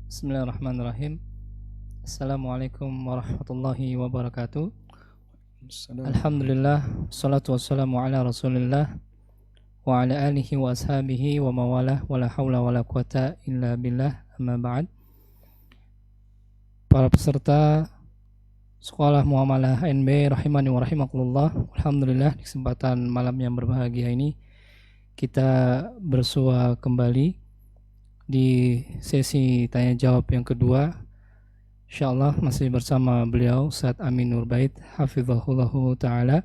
Bismillahirrahmanirrahim. Assalamualaikum warahmatullahi wabarakatuh. Alhamdulillah, salatu wassalamu ala rasulillah wa ala alihi wa ashabihi wa mawalah wa la hawla wa la quwata illa billah, amma ba'd. Para peserta Sekolah Muamalah HNB rahimani wa rahimakumullah. Alhamdulillah, di kesempatan malam yang berbahagia ini kita bersua kembali di sesi tanya jawab yang kedua. Insyaallah masih bersama beliau Ustaz Amin Nurbait hafizahullahu taala,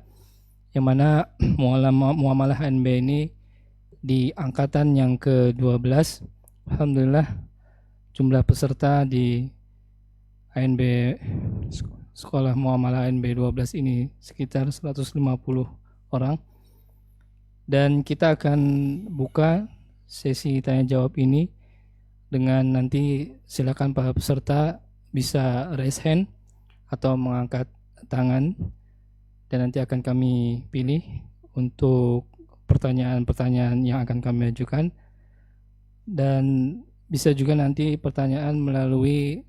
yang mana Muamalah HNB ini di angkatan yang ke-12. Alhamdulillah, jumlah peserta di HNB Sekolah Muamalah HNB 12 ini sekitar 150 orang. Dan kita akan buka sesi tanya jawab ini dengan nanti silakan para peserta bisa raise hand atau mengangkat tangan, dan nanti akan kami pilih untuk pertanyaan-pertanyaan yang akan kami ajukan. Dan bisa juga nanti pertanyaan melalui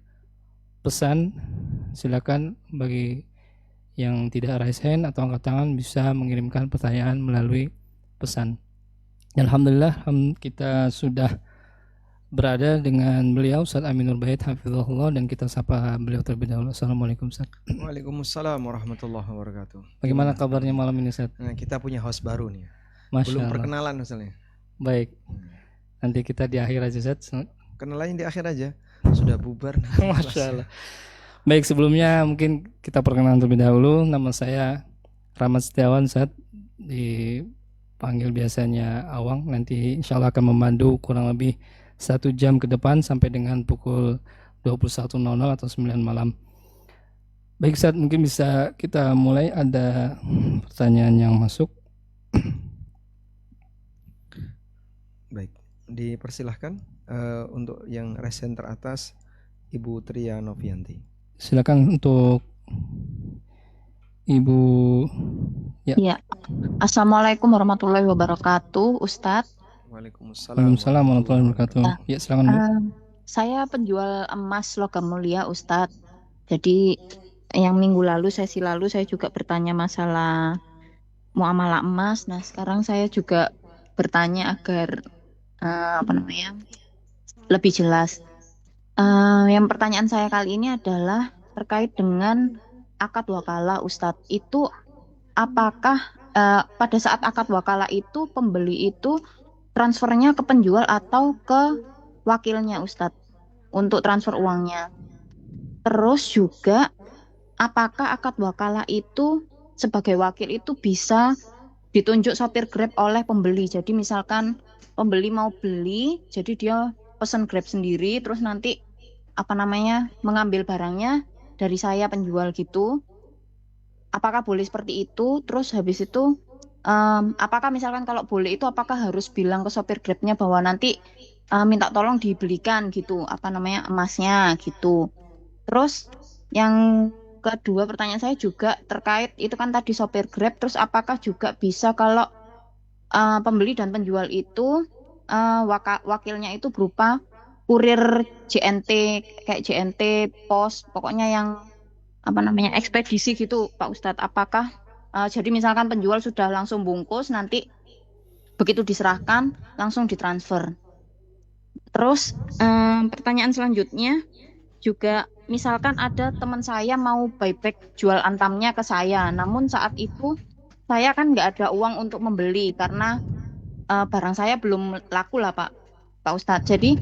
pesan. Silakan bagi yang tidak raise hand atau angkat tangan bisa mengirimkan pertanyaan melalui pesan. Alhamdulillah, kita sudah berada dengan beliau Ustaz Amin Nurbait hafizahullah, dan kita sapa beliau terlebih dahulu. Assalamualaikum Ustaz. Waalaikumsalam warahmatullahi wabarakatuh. Bagaimana kabarnya malam ini Ustaz? Nah, kita punya host baru nih. Masya Belum Allah. perkenalan misalnya. Baik. Nanti kita di akhir aja Ustaz. Kenalannya di akhir aja. Sudah bubar. Masya Allah. Baik, sebelumnya mungkin kita perkenalan terlebih dahulu. Nama saya Rahmat Setiawan Ustaz, dipanggil biasanya Awang. Nanti insya Allah akan memandu kurang lebih 1 jam ke depan sampai dengan pukul 21.00 atau 9 malam. Baik Ustaz, mungkin bisa kita mulai. Ada pertanyaan yang masuk. Baik, dipersilahkan untuk yang resen teratas Ibu Tria Novianti. Silakan untuk Ibu. Ya. Assalamualaikum warahmatullahi wabarakatuh, Ustadz. Waalaikumsalam warahmatullahi wabarakatuh. Ya, silakan Bu. Saya penjual emas logam mulia, Ustadz. Jadi yang minggu lalu, sesi lalu saya juga bertanya masalah muamalah emas. Nah, sekarang saya juga bertanya agar lebih jelas. Yang pertanyaan saya kali ini adalah terkait dengan akad wakalah, Ustadz. Itu apakah pada saat akad wakalah itu pembeli itu transfernya ke penjual atau ke wakilnya, Ustadz, untuk transfer uangnya? Terus juga apakah akad wakalah itu sebagai wakil itu bisa ditunjuk sopir Grab oleh pembeli? Jadi misalkan pembeli mau beli, jadi dia pesan Grab sendiri, terus nanti mengambil barangnya dari saya penjual gitu. Apakah boleh seperti itu? Terus habis itu apakah misalkan kalau boleh itu apakah harus bilang ke sopir Grabnya bahwa nanti minta tolong dibelikan gitu emasnya gitu. Terus yang kedua pertanyaan saya juga terkait itu kan tadi sopir Grab, terus apakah juga bisa kalau pembeli dan penjual itu wakilnya itu berupa kurir JNT, kayak JNT pos, pokoknya yang ekspedisi gitu Pak Ustadz. Apakah jadi misalkan penjual sudah langsung bungkus, nanti begitu diserahkan langsung ditransfer. Terus pertanyaan selanjutnya juga, misalkan ada teman saya mau buyback jual antamnya ke saya, namun saat itu saya kan nggak ada uang untuk membeli karena barang saya belum laku lah Pak Ustadz. Jadi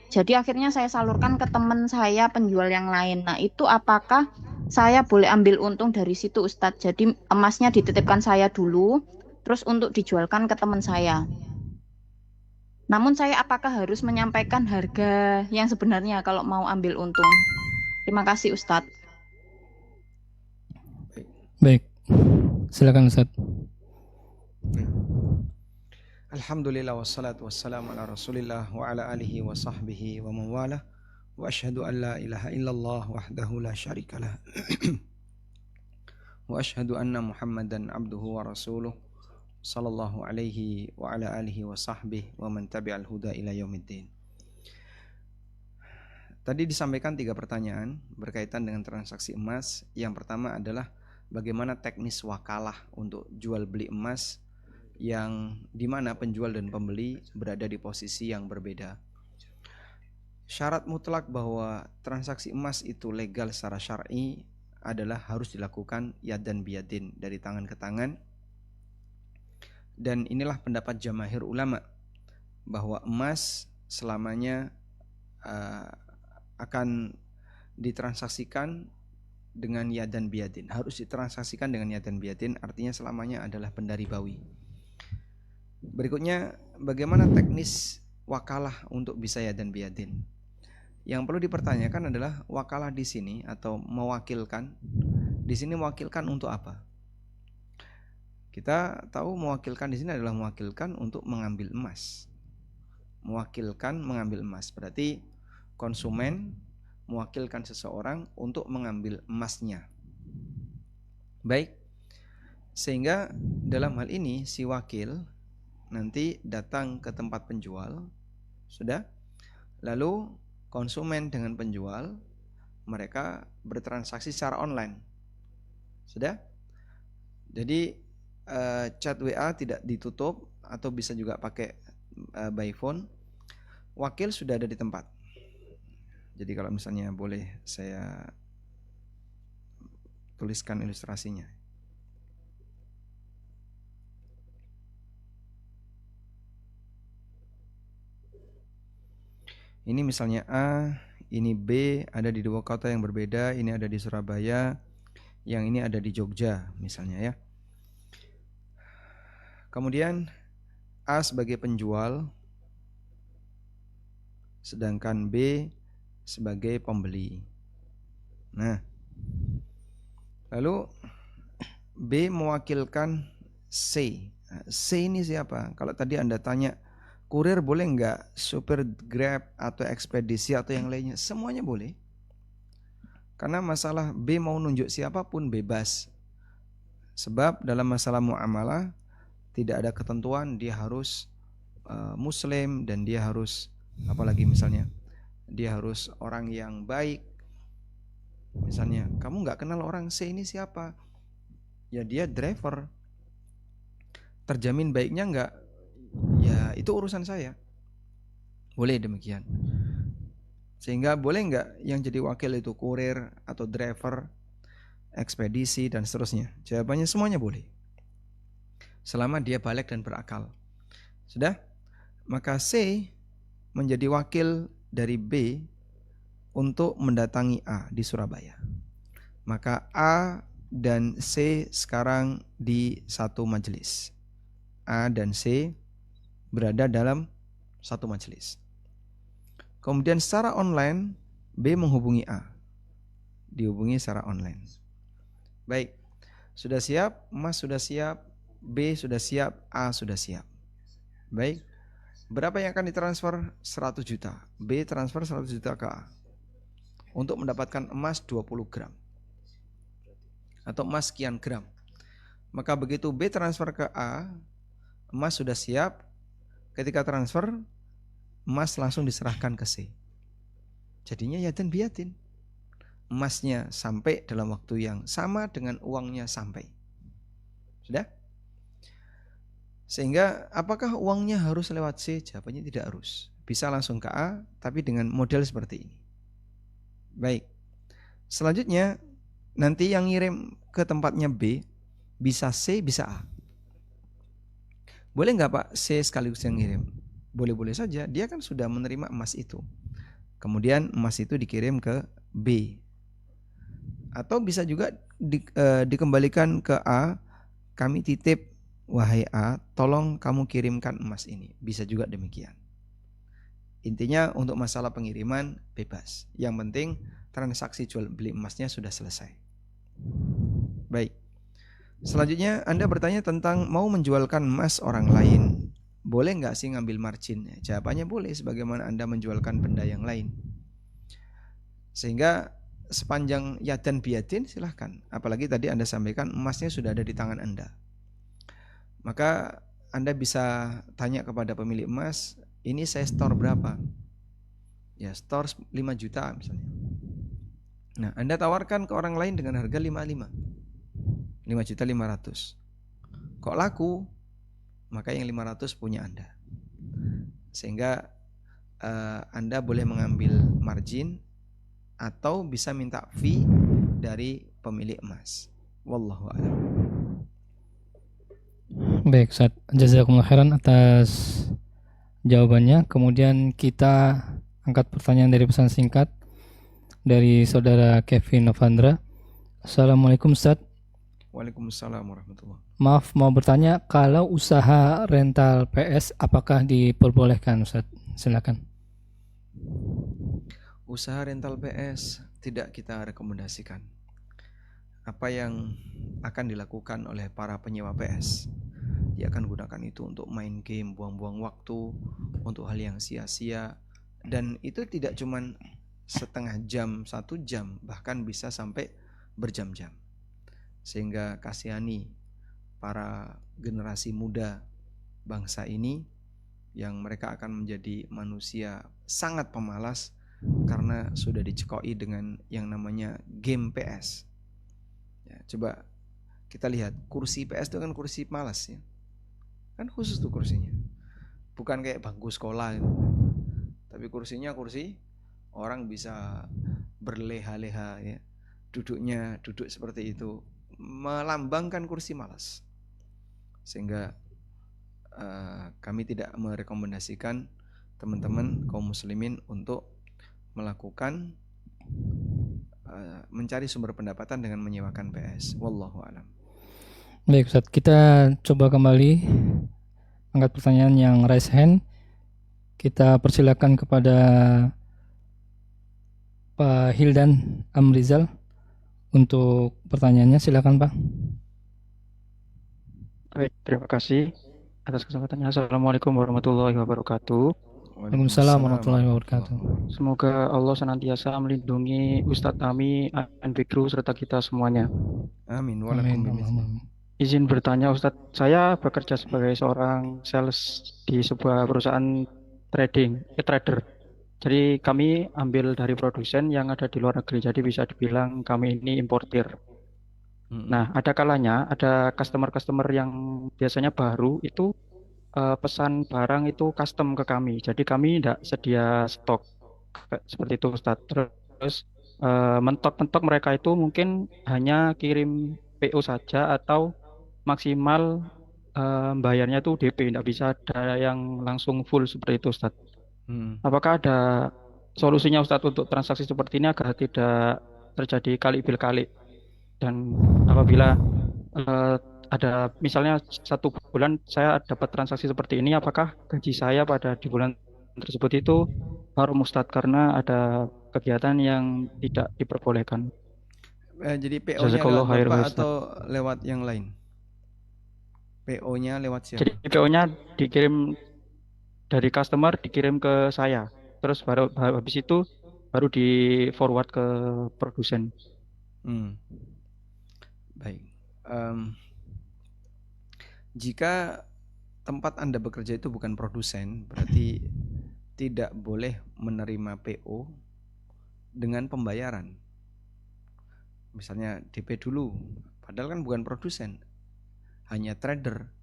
jadi akhirnya saya salurkan ke teman saya penjual yang lain. Nah, itu apakah saya boleh ambil untung dari situ, Ustadz? Jadi emasnya dititipkan saya dulu, terus untuk dijualkan ke teman saya. Namun saya apakah harus menyampaikan harga yang sebenarnya kalau mau ambil untung? Terima kasih, Ustadz. Baik, silakan Ustadz. Alhamdulillah wassalatu wassalamu ala rasulillah wa ala alihi wa sahbihi wa mawalah, wa ashhadu an la ilaha illallah wahdahu la syarikalah wa ashhadu anna muhammadan abduhu wa rasuluh sallallahu alaihi wa ala alihi wa sahbihi wa man tabi'al huda ila yaumiddin. Tadi disampaikan 3 pertanyaan berkaitan dengan transaksi emas. Yang pertama adalah bagaimana teknis wakalah untuk jual beli emas yang dimana penjual dan pembeli berada di posisi yang berbeda. Syarat mutlak bahwa transaksi emas itu legal secara syar'i adalah harus dilakukan yadan biyadin, dari tangan ke tangan. Dan inilah pendapat jamaahir ulama bahwa emas selamanya akan ditransaksikan dengan yadan biyadin, harus ditransaksikan dengan yadan biyadin, artinya selamanya adalah pendaribawi. Berikutnya, bagaimana teknis wakalah untuk bisa yadan biyadin? Yang perlu dipertanyakan adalah wakalah di sini atau mewakilkan. Di sini mewakilkan untuk apa? Kita tahu mewakilkan di sini adalah mewakilkan untuk mengambil emas. Mewakilkan mengambil emas berarti konsumen mewakilkan seseorang untuk mengambil emasnya. Baik. Sehingga dalam hal ini si wakil nanti datang ke tempat penjual, sudah. Lalu konsumen dengan penjual mereka bertransaksi secara online. Sudah? Jadi chat WA tidak ditutup atau bisa juga pakai by phone. Wakil sudah ada di tempat. Jadi kalau misalnya boleh saya tuliskan ilustrasinya. Ini misalnya A, ini B, ada di 2 kota yang berbeda. Ini ada di Surabaya, yang ini ada di Jogja misalnya ya. Kemudian A sebagai penjual, sedangkan B sebagai pembeli. Nah, lalu B mewakilkan C. C ini siapa? Kalau tadi Anda tanya, kurir boleh nggak? Supir Grab atau ekspedisi atau yang lainnya? Semuanya boleh. Karena masalah B mau nunjuk siapapun bebas. Sebab dalam masalah muamalah tidak ada ketentuan dia harus muslim dan dia harus apalagi misalnya dia harus orang yang baik. Misalnya kamu nggak kenal orang C ini siapa, ya dia driver, terjamin baiknya nggak, ya itu urusan saya. Boleh demikian. Sehingga boleh nggak yang jadi wakil itu kurir atau driver, ekspedisi dan seterusnya? Jawabannya semuanya boleh, selama dia balik dan berakal. Sudah? Maka C menjadi wakil dari B untuk mendatangi A di Surabaya. Maka A dan C sekarang di satu majelis. A dan C berada dalam satu majelis. Kemudian secara online B menghubungi A. Dihubungi secara online. Baik. Sudah siap? Mas sudah siap, B sudah siap, A sudah siap. Baik. Berapa yang akan ditransfer? 100 juta. B transfer 100 juta ke A untuk mendapatkan emas 20 gram atau emas sekian gram. Maka begitu B transfer ke A, emas sudah siap. Ketika transfer, emas langsung diserahkan ke C. Jadinya yadan biyatin. Emasnya sampai dalam waktu yang sama dengan uangnya sampai. Sudah? Sehingga apakah uangnya harus lewat C? Jawabannya tidak harus. Bisa langsung ke A, tapi dengan model seperti ini. Baik. Selanjutnya, nanti yang ngirim ke tempatnya B, bisa C, bisa A. Boleh nggak Pak C sekaligus yang ngirim? Boleh-boleh saja, dia kan sudah menerima emas itu. Kemudian emas itu dikirim ke B. Atau bisa juga dikembalikan ke A, kami titip, wahai A, tolong kamu kirimkan emas ini. Bisa juga demikian. Intinya untuk masalah pengiriman bebas. Yang penting transaksi jual beli emasnya sudah selesai. Baik. Selanjutnya Anda bertanya tentang mau menjualkan emas orang lain. Boleh nggak sih ngambil margin? Jawabannya boleh, sebagaimana Anda menjualkan benda yang lain. Sehingga sepanjang yadan biyadin silahkan. Apalagi tadi Anda sampaikan emasnya sudah ada di tangan Anda. Maka Anda bisa tanya kepada pemilik emas, ini saya store berapa? Ya, store 5 juta misalnya. Nah, Anda tawarkan ke orang lain dengan harga 5.500.000. Kok laku? Maka yang 500 punya Anda. Sehingga Anda boleh mengambil margin atau bisa minta fee dari pemilik emas. Wallahu a'lam. Baik, Ustaz. Jazakumullah khairan atas jawabannya. Kemudian kita angkat pertanyaan dari pesan singkat dari saudara Kevin Novandra. Assalamualaikum Ustaz. Waalaikumsalam warahmatullahi. Maaf, mau bertanya, kalau usaha rental PS apakah diperbolehkan Ustaz? Silakan. Usaha rental PS tidak kita rekomendasikan. Apa yang akan dilakukan oleh para penyewa PS, dia akan gunakan itu untuk main game, buang-buang waktu, untuk hal yang sia-sia. Dan itu tidak cuma setengah jam, 1 jam, bahkan bisa sampai berjam-jam. Sehingga kasihani para generasi muda bangsa ini yang mereka akan menjadi manusia sangat pemalas karena sudah dicekoi dengan yang namanya game PS. Ya, coba kita lihat kursi PS itu kan kursi malas ya. Kan khusus tuh kursinya. Bukan kayak bangku sekolah gitu. Tapi kursinya kursi orang bisa berleha-leha ya. Duduknya duduk seperti itu, melambangkan kursi malas. Sehingga kami tidak merekomendasikan teman-teman kaum muslimin untuk melakukan mencari sumber pendapatan dengan menyewakan PS. Wallahu a'lam. Baik Ustaz, kita coba kembali angkat pertanyaan yang raise hand. Kita persilakan kepada Pak Hildan Amrizal untuk pertanyaannya. Silakan Pak. Baik, terima kasih atas kesempatannya. Assalamualaikum warahmatullahi wabarakatuh. Waalaikumsalam warahmatullahi wabarakatuh. Semoga Allah senantiasa melindungi Ustadz Ami, An Fikru, serta kita semuanya. Amin. Amin. Izin bertanya Ustadz, saya bekerja sebagai seorang sales di sebuah perusahaan trader. Jadi kami ambil dari produsen yang ada di luar negeri, jadi bisa dibilang kami ini importir. Nah, ada kalanya ada customer-customer yang biasanya baru itu pesan barang itu custom ke kami. Jadi kami tidak sedia stok seperti itu Ustadz. Terus mentok-mentok mereka itu mungkin hanya kirim PO saja atau maksimal bayarnya itu DP, tidak bisa ada yang langsung full seperti itu Ustadz. Apakah ada solusinya Ustadz untuk transaksi seperti ini agar tidak terjadi kali bil kali? Dan apabila ada misalnya 1 bulan saya dapat transaksi seperti ini, apakah gaji saya pada di bulan tersebut itu haram Ustadz karena ada kegiatan yang tidak diperbolehkan? Jadi PO-nya Jazakallahu lewat khairan, Bapak Ustadz. atau lewat yang lain? PO-nya lewat siapa? Jadi PO-nya dikirim dari customer, dikirim ke saya. Terus baru habis itu baru di forward ke produsen. Baik. Jika tempat Anda bekerja itu bukan produsen, berarti tidak boleh menerima PO dengan pembayaran. Misalnya DP dulu, padahal kan bukan produsen, hanya trader.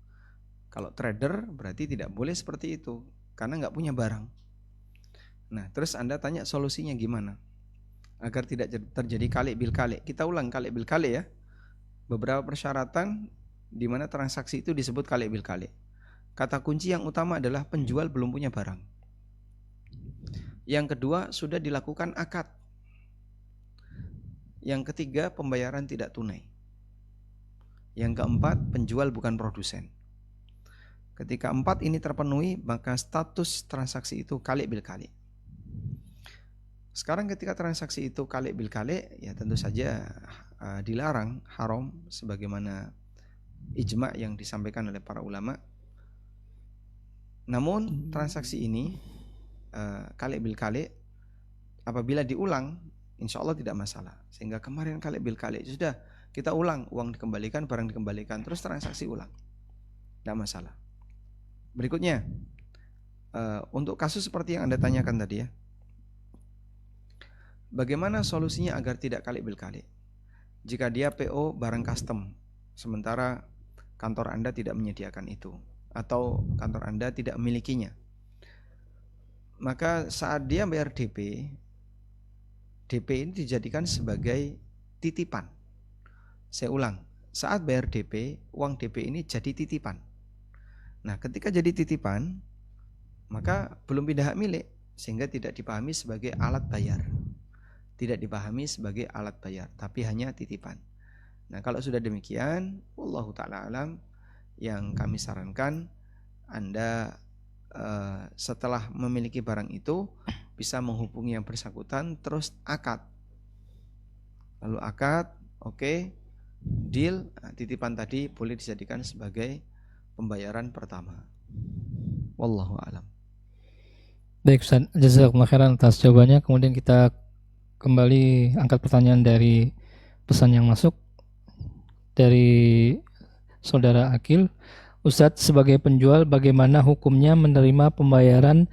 Kalau trader berarti tidak boleh seperti itu, karena nggak punya barang. Nah, terus Anda tanya solusinya gimana? Agar tidak terjadi kali bil kali. Kita ulang kali bil kali ya. Beberapa persyaratan di mana transaksi itu disebut kali bil kali. Kata kunci yang utama adalah penjual belum punya barang. Yang kedua, sudah dilakukan akad. Yang ketiga, pembayaran tidak tunai. Yang keempat, penjual bukan produsen. Ketika 4 ini terpenuhi, maka status transaksi itu kali bil kali. Sekarang ketika transaksi itu kali bil kali, ya tentu saja dilarang, haram, sebagaimana ijma yang disampaikan oleh para ulama. Namun transaksi ini kali bil kali, apabila diulang, insya Allah tidak masalah. Sehingga kemarin kali bil kali, sudah kita ulang, uang dikembalikan, barang dikembalikan, terus transaksi ulang, tidak masalah. Berikutnya, untuk kasus seperti yang Anda tanyakan tadi ya, bagaimana solusinya agar tidak kalik bil kalik? Jika dia PO barang custom, sementara kantor Anda tidak menyediakan itu, atau kantor Anda tidak memilikinya, maka saat dia bayar DP, DP ini dijadikan sebagai titipan. Saya ulang, saat bayar DP, uang DP ini jadi titipan. Nah, ketika jadi titipan, maka belum pindah hak milik, sehingga tidak dipahami sebagai alat bayar. Tidak dipahami sebagai alat bayar, tapi hanya titipan. Nah, kalau sudah demikian, wallahu ta'ala alam, yang kami sarankan Anda setelah memiliki barang itu bisa menghubungi yang bersangkutan, terus akad. Lalu akad, oke, deal, titipan tadi boleh dijadikan sebagai pembayaran pertama. Wallahu a'lam. Baik Ustaz, jazakumullah khairan atas jawabannya. Kemudian kita kembali angkat pertanyaan dari pesan yang masuk dari Saudara Akil. Ustadz, sebagai penjual bagaimana hukumnya menerima pembayaran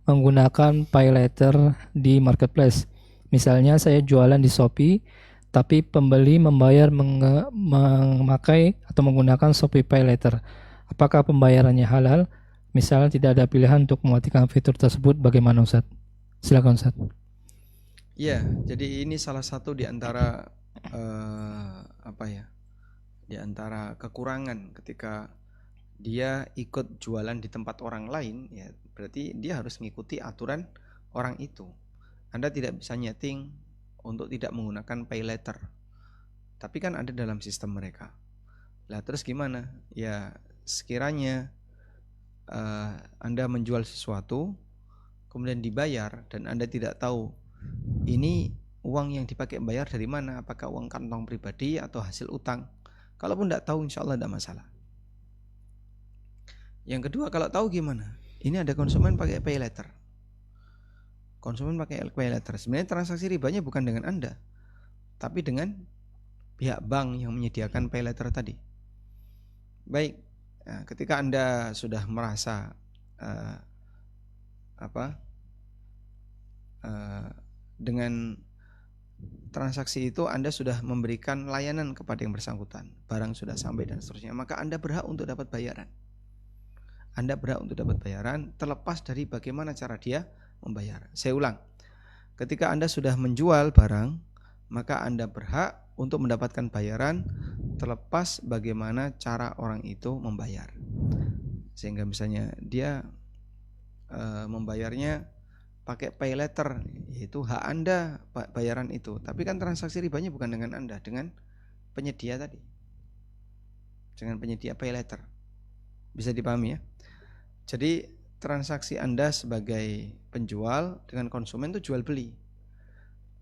menggunakan pay later di marketplace? Misalnya saya jualan di Shopee, tapi pembeli membayar memakai atau menggunakan Shopee Pay Later. Apakah pembayarannya halal? Misalnya tidak ada pilihan untuk mematikan fitur tersebut, bagaimana Ustadz? Silakan Ustadz. Ya, jadi ini salah satu di antara di antara kekurangan ketika dia ikut jualan di tempat orang lain, ya berarti dia harus mengikuti aturan orang itu. Anda tidak bisa nyeting untuk tidak menggunakan pay later, tapi kan ada dalam sistem mereka. Lah terus gimana? Ya sekiranya Anda menjual sesuatu kemudian dibayar dan Anda tidak tahu ini uang yang dipakai bayar dari mana, apakah uang kantong pribadi atau hasil utang. Kalaupun tidak tahu, insya Allah tidak masalah. Yang kedua, kalau tahu gimana? Ini ada konsumen pakai pay later. Konsumen pakai pay later. Sebenarnya transaksi ribanya bukan dengan Anda, tapi dengan pihak bank yang menyediakan pay later tadi. Baik, ketika Anda sudah merasa dengan transaksi itu Anda sudah memberikan layanan kepada yang bersangkutan, barang sudah sampai dan seterusnya, maka Anda berhak untuk dapat bayaran. Anda berhak untuk dapat bayaran terlepas dari bagaimana cara dia membayar. Saya ulang, ketika Anda sudah menjual barang, maka Anda berhak untuk mendapatkan bayaran terlepas bagaimana cara orang itu membayar. Sehingga misalnya dia membayarnya pakai pay later, yaitu hak Anda bayaran itu. Tapi kan transaksi ribanya bukan dengan Anda, dengan penyedia tadi, dengan penyedia pay later. Bisa dipahami ya? Jadi transaksi Anda sebagai penjual dengan konsumen itu jual beli,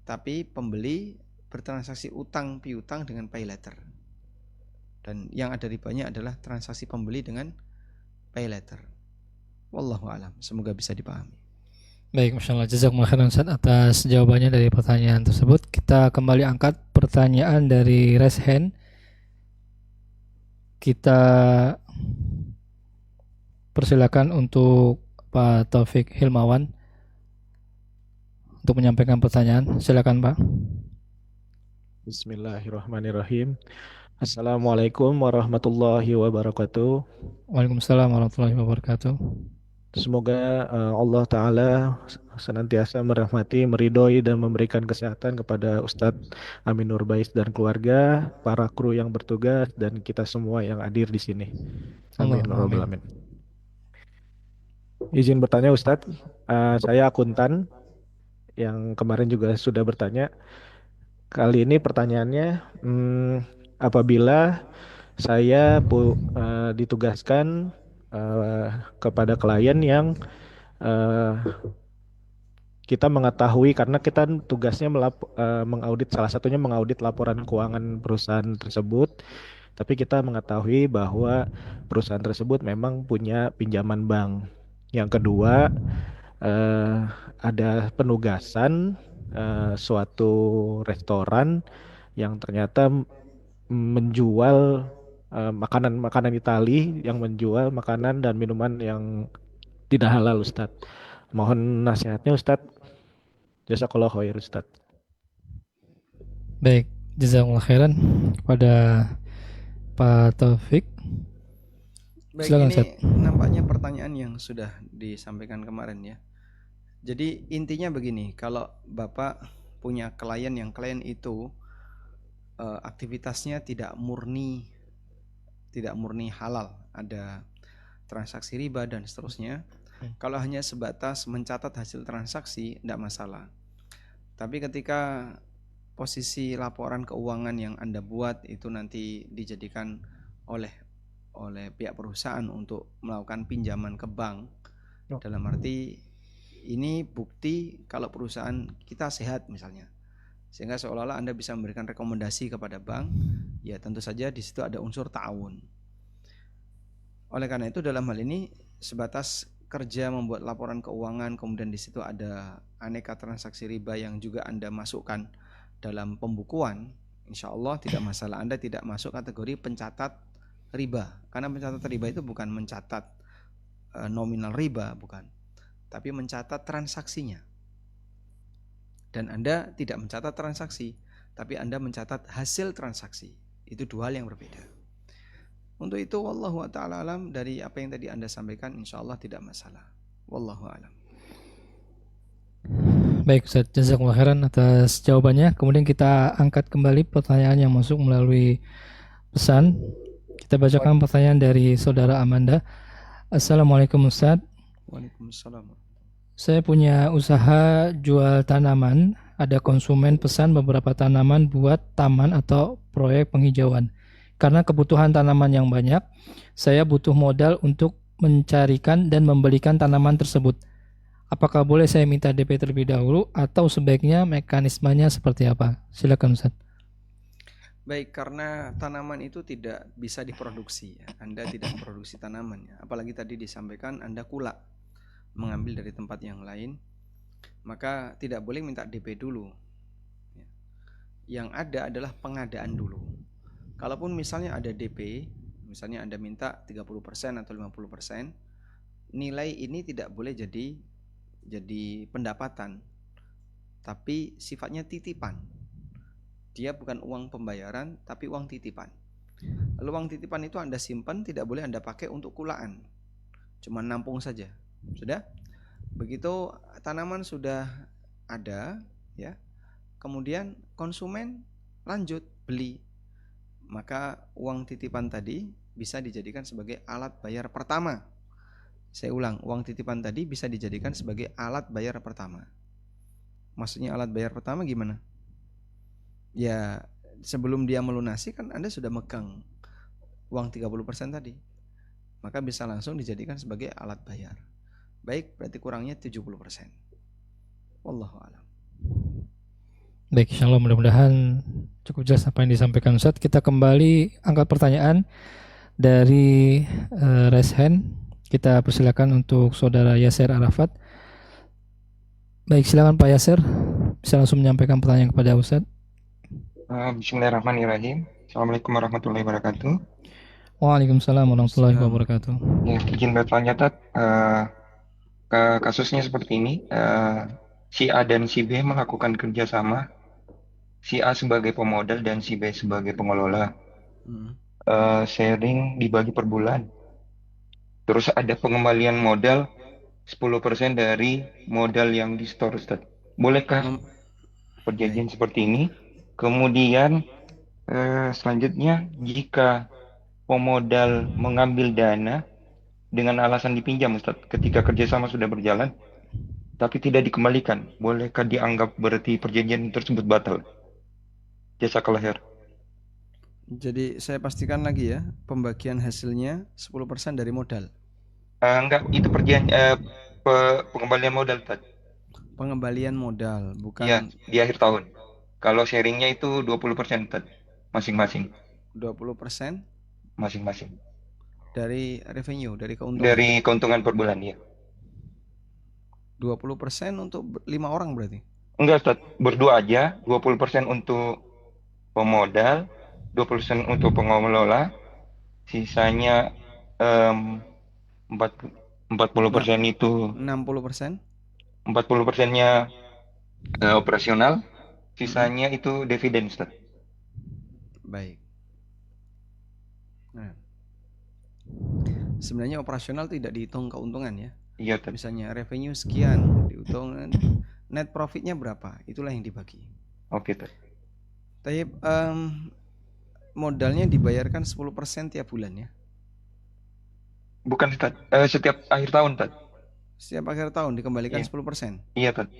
tapi pembeli bertransaksi utang piutang dengan pay later. Dan yang ada ribanya adalah transaksi pembeli dengan pay later. Wallahu a'lam. Semoga bisa dipahami. Baik, Masya Allah, jazakumullah khairan Ustaz atas jawabannya dari pertanyaan tersebut. Kita kembali angkat pertanyaan dari raise hand. Kita persilakan untuk Pak Taufik Hilmawan untuk menyampaikan pertanyaan. Silakan Pak. Bismillahirrahmanirrahim. Assalamualaikum warahmatullahi wabarakatuh. Waalaikumsalam warahmatullahi wabarakatuh. Semoga Allah Ta'ala senantiasa merahmati, meridhoi dan memberikan kesehatan kepada Ustadz Amin Nurbais dan keluarga, para kru yang bertugas dan kita semua yang hadir di sini. Amin. Amin. Izin bertanya Ustadz, saya akuntan yang kemarin juga sudah bertanya. Kali ini pertanyaannya, apabila saya ditugaskan kepada klien yang kita mengetahui, karena kita tugasnya mengaudit, salah satunya mengaudit laporan keuangan perusahaan tersebut, tapi kita mengetahui bahwa perusahaan tersebut memang punya pinjaman bank. Yang kedua, ada penugasan suatu restoran yang ternyata menjual makanan Itali, yang menjual makanan dan minuman yang tidak halal Ustadz. Mohon nasihatnya Ustadz. Jazakallahu khair Ustadz. Baik, jazakumullah khairan kepada Pak Taufik. Baik, Silakan ini Ustaz. nampaknya pertanyaan yang sudah disampaikan kemarin ya. Jadi intinya begini, kalau Bapak punya klien yang klien itu aktivitasnya tidak murni halal, ada transaksi riba dan seterusnya. Kalau hanya sebatas mencatat hasil transaksi, tidak masalah. Tapi ketika posisi laporan keuangan yang Anda buat itu nanti dijadikan oleh pihak perusahaan untuk melakukan pinjaman ke bank, dalam arti ini bukti kalau perusahaan kita sehat misalnya, sehingga seolah-olah Anda bisa memberikan rekomendasi kepada bank, ya tentu saja di situ ada unsur ta'awun. Oleh karena itu dalam hal ini sebatas kerja membuat laporan keuangan, kemudian di situ ada aneka transaksi riba yang juga Anda masukkan dalam pembukuan, insya Allah tidak masalah. Anda tidak masuk kategori pencatat riba, karena pencatat riba itu bukan mencatat nominal riba, bukan, tapi mencatat transaksinya. Dan Anda tidak mencatat transaksi, tapi Anda mencatat hasil transaksi. Itu dua hal yang berbeda. Untuk itu wallahu ta'ala alam, dari apa yang tadi Anda sampaikan insya Allah tidak masalah. Wallahu alam. Baik Ustaz, jazakumullah khairan atas jawabannya. Kemudian kita angkat kembali pertanyaan yang masuk melalui pesan. Kita bacakan pertanyaan dari saudara Amanda. Assalamualaikum Ustaz. Waalaikumsalam. Saya punya usaha jual tanaman. Ada konsumen pesan beberapa tanaman buat taman atau proyek penghijauan. Karena kebutuhan tanaman yang banyak, saya butuh modal untuk mencarikan dan membelikan tanaman tersebut. Apakah boleh saya minta DP terlebih dahulu atau sebaiknya mekanismenya seperti apa? Silakan Ustaz. Baik, karena tanaman itu tidak bisa diproduksi ya. Anda tidak memproduksi tanaman ya. Apalagi tadi disampaikan Anda kulak mengambil dari tempat yang lain, maka tidak boleh minta DP dulu. Yang ada adalah pengadaan dulu. Kalaupun misalnya ada DP, misalnya Anda minta 30% atau 50%, nilai ini tidak boleh jadi pendapatan, tapi sifatnya titipan. Dia bukan uang pembayaran, tapi uang titipan. Lalu uang titipan itu Anda simpan, tidak boleh Anda pakai untuk kulaan, cuma nampung saja. Sudah? Begitu tanaman sudah ada, ya, kemudian konsumen lanjut beli, maka uang titipan tadi bisa dijadikan sebagai alat bayar pertama. Saya ulang, uang titipan tadi bisa dijadikan sebagai alat bayar pertama. Maksudnya alat bayar pertama gimana? Ya, sebelum dia melunasi kan Anda sudah megang uang 30% tadi, maka bisa langsung dijadikan sebagai alat bayar. Baik, berarti kurangnya 70%. Wallahu a'lam. Baik, insyaallah mudah-mudahan cukup jelas apa yang disampaikan Ustaz. Kita kembali angkat pertanyaan dari raise hand. Kita persilakan untuk saudara Yasir Arafat. Baik, silakan Pak Yasir, bisa langsung menyampaikan pertanyaan kepada Ustaz. Bismillahirrahmanirrahim. Assalamualaikum warahmatullahi wabarakatuh. Waalaikumsalam warahmatullahi wabarakatuh. Ya, izin bertanya, Tat. Kasusnya seperti ini. Si A dan si B melakukan kerjasama. Si A sebagai pemodal dan si B sebagai pengelola. Sharing dibagi per bulan. Terus ada pengembalian modal 10% dari modal yang di store, Ustaz. Bolehkah perjanjian seperti ini? Kemudian selanjutnya, jika pemodal mengambil dana dengan alasan dipinjam, Ustaz, ketika kerjasama sudah berjalan tapi tidak dikembalikan, bolehkah dianggap berarti perjanjian tersebut batal? Jazakallah khair. Jadi saya pastikan lagi ya, pembagian hasilnya 10% dari modal. Enggak, itu pengembalian modal, Ustaz. Pengembalian modal, bukan Ya, di akhir tahun. Kalau sharingnya itu 20%, Ustaz, masing-masing. 20% Masing-masing. dari revenue, dari keuntungan. Dari keuntungan per bulan, ya. 20% untuk 5 orang berarti? Enggak, Ustaz, berdua aja. 20% untuk pemodal, 20% untuk pengelola, sisanya 40% itu 60%? 40%-nya operasional, Sisanya itu dividen, Ustaz. Baik. Nah, sebenarnya operasional tidak dihitung keuntungan ya. Iya, Ustaz. Misalnya revenue sekian, dihitung net profitnya berapa, itulah yang dibagi. Oke, Ustaz. Tapi modalnya dibayarkan 10% tiap bulan ya. Bukan, Ustaz. Setiap akhir tahun, Ustaz. Setiap akhir tahun dikembalikan Iya. 10%. Iya, Ustaz.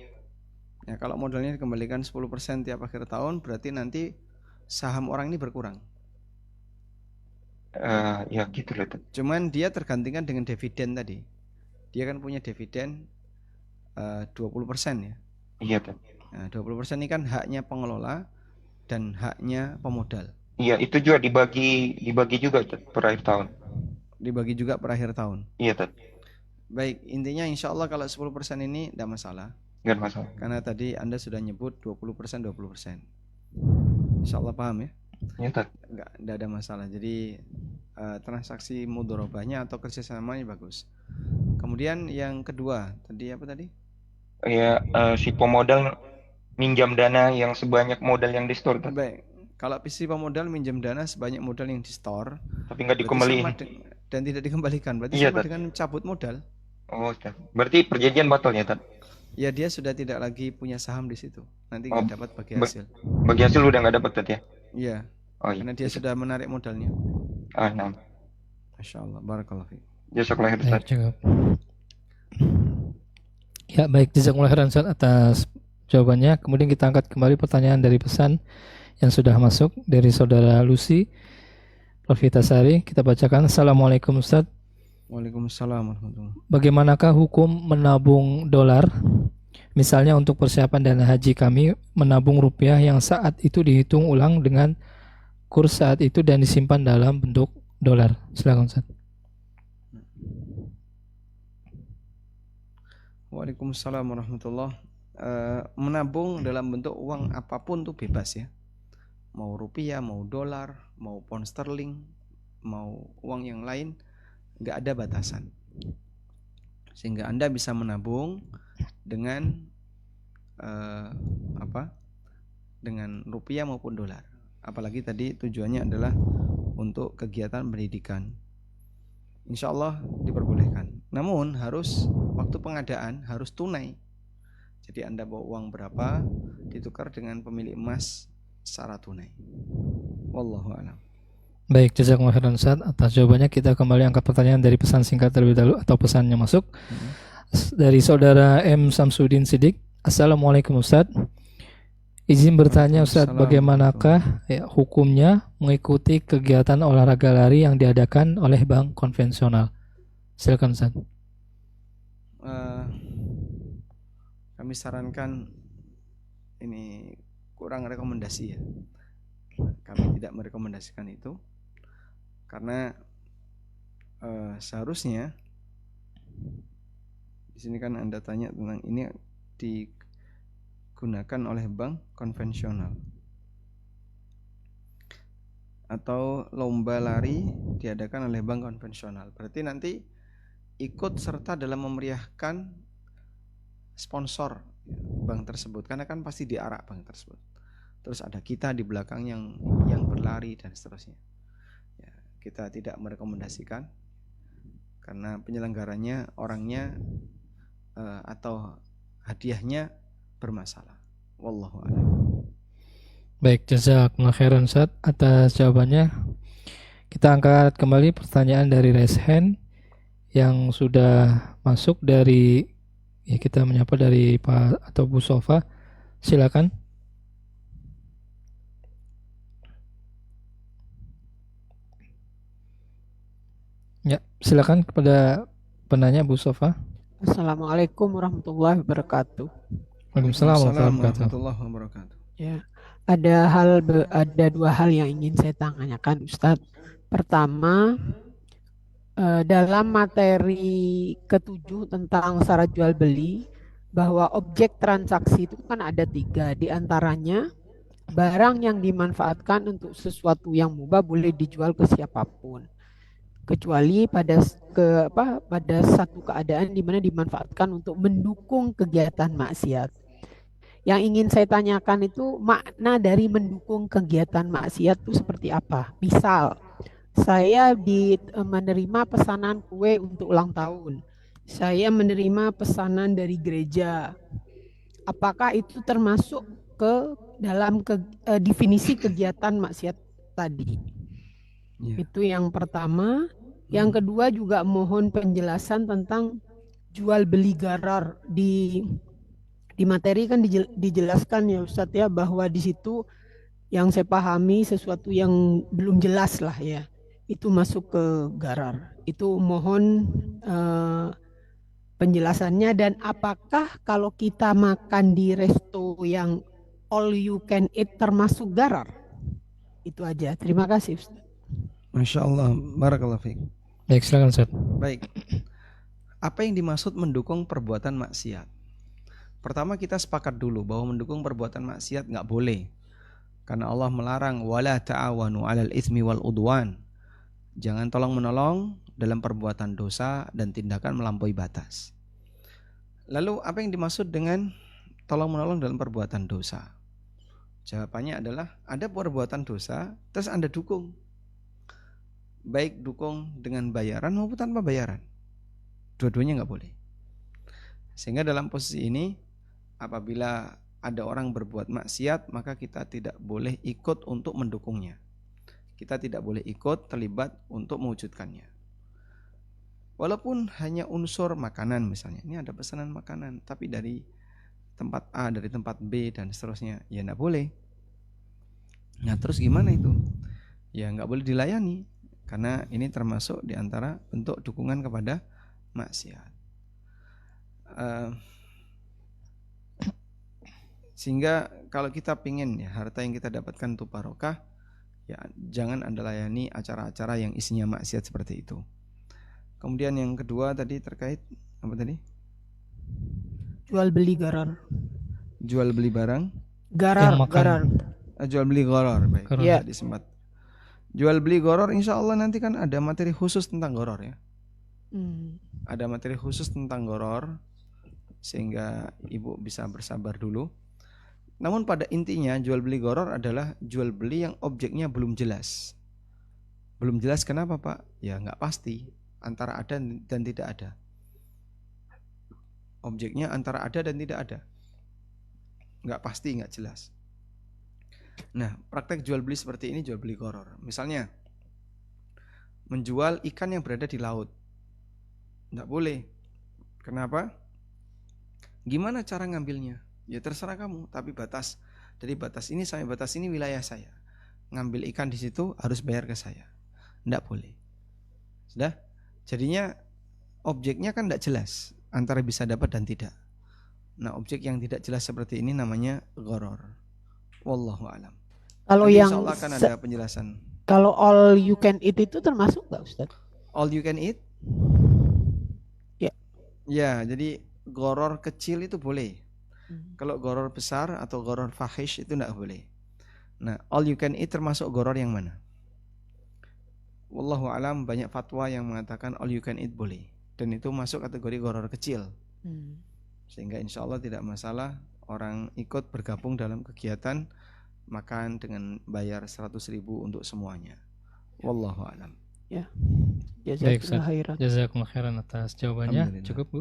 Ya, kalau modalnya dikembalikan 10% tiap akhir tahun, berarti nanti saham orang ini berkurang. Ya gitu loh, Ustaz. Cuman dia tergantikan dengan dividen tadi. Dia kan punya dividen 20% ya. Iya, Ustaz. Nah, 20% ini kan haknya pengelola dan haknya pemodal. Iya, itu juga dibagi juga, Ustaz, per akhir tahun. Dibagi juga per akhir tahun. Iya, Ustaz. Baik, intinya insya Allah kalau 10% ini tidak masalah. Nggak masalah. Karena tadi Anda sudah nyebut 20%, 20%. Insya Allah paham ya? Iya, Ustaz. Nggak ada masalah. Jadi transaksi mudorobahnya atau kerjasamanya bagus. Kemudian yang kedua, tadi apa tadi? Ya, si pemodal minjam dana yang sebanyak modal yang di store, Ustaz. Baik, kalau si pemodal minjam dana sebanyak modal yang di store, Tapi nggak berarti dikembaliin. sama dan tidak dikembalikan, berarti Iya, sama Ustaz. dengan cabut modal. Oh, Ustaz. Berarti perjanjian batal ya, Ustaz? Ya dia sudah tidak lagi punya saham di situ. Nanti Oh, nggak dapat bagi hasil. bagi hasil udah nggak dapat, Ustaz ya? Iya, Oh iya. karena dia sudah menarik modalnya. Nah. Masya Allah, barakallahu fiik. Jazakallah khair, Ustaz. Baik, cukup. Ya, baik, jazakumullah khairan Ustaz atas jawabannya. Kemudian kita angkat kembali pertanyaan dari pesan yang sudah masuk dari saudara Lucy Profitasari. Kita bacakan. Assalamualaikum Ustaz. Waalaikumsalam warahmatullahi. Bagaimanakah hukum menabung dolar? Misalnya untuk persiapan dana haji kami menabung rupiah yang saat itu dihitung ulang dengan kurs saat itu dan disimpan dalam bentuk dolar. Silakan Ustaz. Waalaikumsalam warahmatullahi. Menabung dalam bentuk uang apapun tuh bebas ya. Mau rupiah, mau dolar, mau pound sterling, mau uang yang lain, nggak ada batasan. Sehingga Anda bisa menabung dengan dengan rupiah maupun dolar. Apalagi tadi tujuannya adalah untuk kegiatan pendidikan. Insya Allah diperbolehkan. Namun harus waktu pengadaan harus tunai. Jadi Anda bawa uang berapa ditukar dengan pemilik emas secara tunai. Wallahu a'lam. Baik, jazakumullah khairan Ustaz atas jawabannya. Kita kembali angkat pertanyaan dari pesan singkat terlebih dahulu atau pesannya masuk dari saudara M. Samsudin Sidik. Assalamualaikum Ustaz. Izin bertanya Ustaz, bagaimanakah hukumnya mengikuti kegiatan olahraga lari yang diadakan oleh bank konvensional? Silakan Ustaz. Kami sarankan ini kurang rekomendasi ya. Kami tidak merekomendasikan itu karena seharusnya di sini kan Anda tanya tentang ini digunakan oleh bank konvensional atau lomba lari diadakan oleh bank konvensional. Berarti nanti ikut serta dalam memeriahkan sponsor bank tersebut karena kan pasti diarak bank tersebut. Terus ada kita di belakang yang berlari dan seterusnya. Ya, kita tidak merekomendasikan karena penyelenggaranya orangnya atau hadiahnya bermasalah. Wallahu a'lam. Baik, jazakumullah khairan Ustaz atas jawabannya. Kita angkat kembali pertanyaan dari raise hand yang sudah masuk dari kita menyapa dari Pak atau Bu Sofa. Silakan. Ya, silakan kepada penanya Bu Sofa. Assalamualaikum warahmatullahi wabarakatuh. Waalaikumsalam warahmatullahi wabarakatuh. Ya, ada dua hal yang ingin saya tanyakan Ustadz. Pertama, dalam materi ke-7 tentang syarat jual beli, bahwa objek transaksi itu kan ada 3, diantaranya barang yang dimanfaatkan untuk sesuatu yang mubah boleh dijual ke siapapun, kecuali pada satu keadaan di mana dimanfaatkan untuk mendukung kegiatan maksiat. Yang ingin saya tanyakan itu makna dari mendukung kegiatan maksiat itu seperti apa? Misal, saya menerima pesanan kue untuk ulang tahun. Saya menerima pesanan dari gereja. Apakah itu termasuk ke dalam definisi kegiatan maksiat tadi? Iya. Itu yang pertama. Yang kedua juga mohon penjelasan tentang jual beli gharar di materi kan dijelaskan ya Ustadz ya bahwa di situ yang saya pahami sesuatu yang belum jelas lah ya itu masuk ke gharar. Itu mohon penjelasannya dan apakah kalau kita makan di resto yang all you can eat termasuk gharar? Itu aja. Terima kasih Ustaz. Masya Allah, barakallahu fiik. Baik, silakan Ustaz. Baik. Apa yang dimaksud mendukung perbuatan maksiat? Pertama kita sepakat dulu bahwa mendukung perbuatan maksiat nggak boleh. Karena Allah melarang wala ta'awanu 'alal itsmi wal udwan. Jangan tolong-menolong dalam perbuatan dosa dan tindakan melampaui batas. Lalu apa yang dimaksud dengan tolong-menolong dalam perbuatan dosa? Jawabannya adalah ada perbuatan dosa terus Anda dukung. Baik dukung dengan bayaran maupun tanpa bayaran. Dua-duanya nggak boleh. Sehingga dalam posisi ini apabila ada orang berbuat maksiat maka kita tidak boleh ikut untuk mendukungnya. Kita tidak boleh ikut terlibat untuk mewujudkannya. Walaupun hanya unsur makanan misalnya. Ini ada pesanan makanan tapi dari tempat A, dari tempat B dan seterusnya. Ya nggak boleh. Nah terus gimana itu? Ya nggak boleh dilayani. Karena ini termasuk diantara bentuk dukungan kepada maksiat. Sehingga kalau kita pingin ya harta yang kita dapatkan itu barokah, ya jangan Anda layani acara-acara yang isinya maksiat seperti itu. Kemudian yang kedua tadi terkait apa tadi? Jual beli gharar. Jual beli barang? Gharar. Jual beli gharar. Baik. Ya. Tadi sempat. Jual beli gharar insya Allah nanti kan ada materi khusus tentang gharar ya. Ada materi khusus tentang gharar sehingga ibu bisa bersabar dulu. Namun pada intinya jual beli gharar adalah jual beli yang objeknya belum jelas. Belum jelas kenapa Pak? Ya nggak pasti antara ada dan tidak ada. Objeknya antara ada dan tidak ada. Nggak pasti, nggak jelas. Nah, praktek jual beli seperti ini jual beli gharar. Misalnya menjual ikan yang berada di laut. Nggak boleh. Kenapa? Gimana cara ngambilnya? Ya terserah kamu, tapi dari batas ini sampai batas ini wilayah saya. Ngambil ikan di situ harus bayar ke saya. Nggak boleh. Sudah? Jadinya objeknya kan nggak jelas antara bisa dapat dan tidak. Nah, objek yang tidak jelas seperti ini namanya gharar. Wallahu a'lam. Kalau nanti yang insyaallah akan ada penjelasan. Kalau all you can eat itu termasuk nggak Ustaz? All you can eat? Ya. Ya, jadi gharar kecil itu boleh. Kalau gharar besar atau gharar fahish itu enggak boleh. Nah, all you can eat termasuk gharar yang mana? Wallahu a'lam, banyak fatwa yang mengatakan all you can eat boleh. Dan itu masuk kategori gharar kecil. Sehingga insya Allah tidak masalah orang ikut bergabung dalam kegiatan makan dengan bayar 100.000 untuk semuanya. Wallahu a'lam. Ya. Baik, jazakumullah khairan atas jawabannya. Cukup Bu.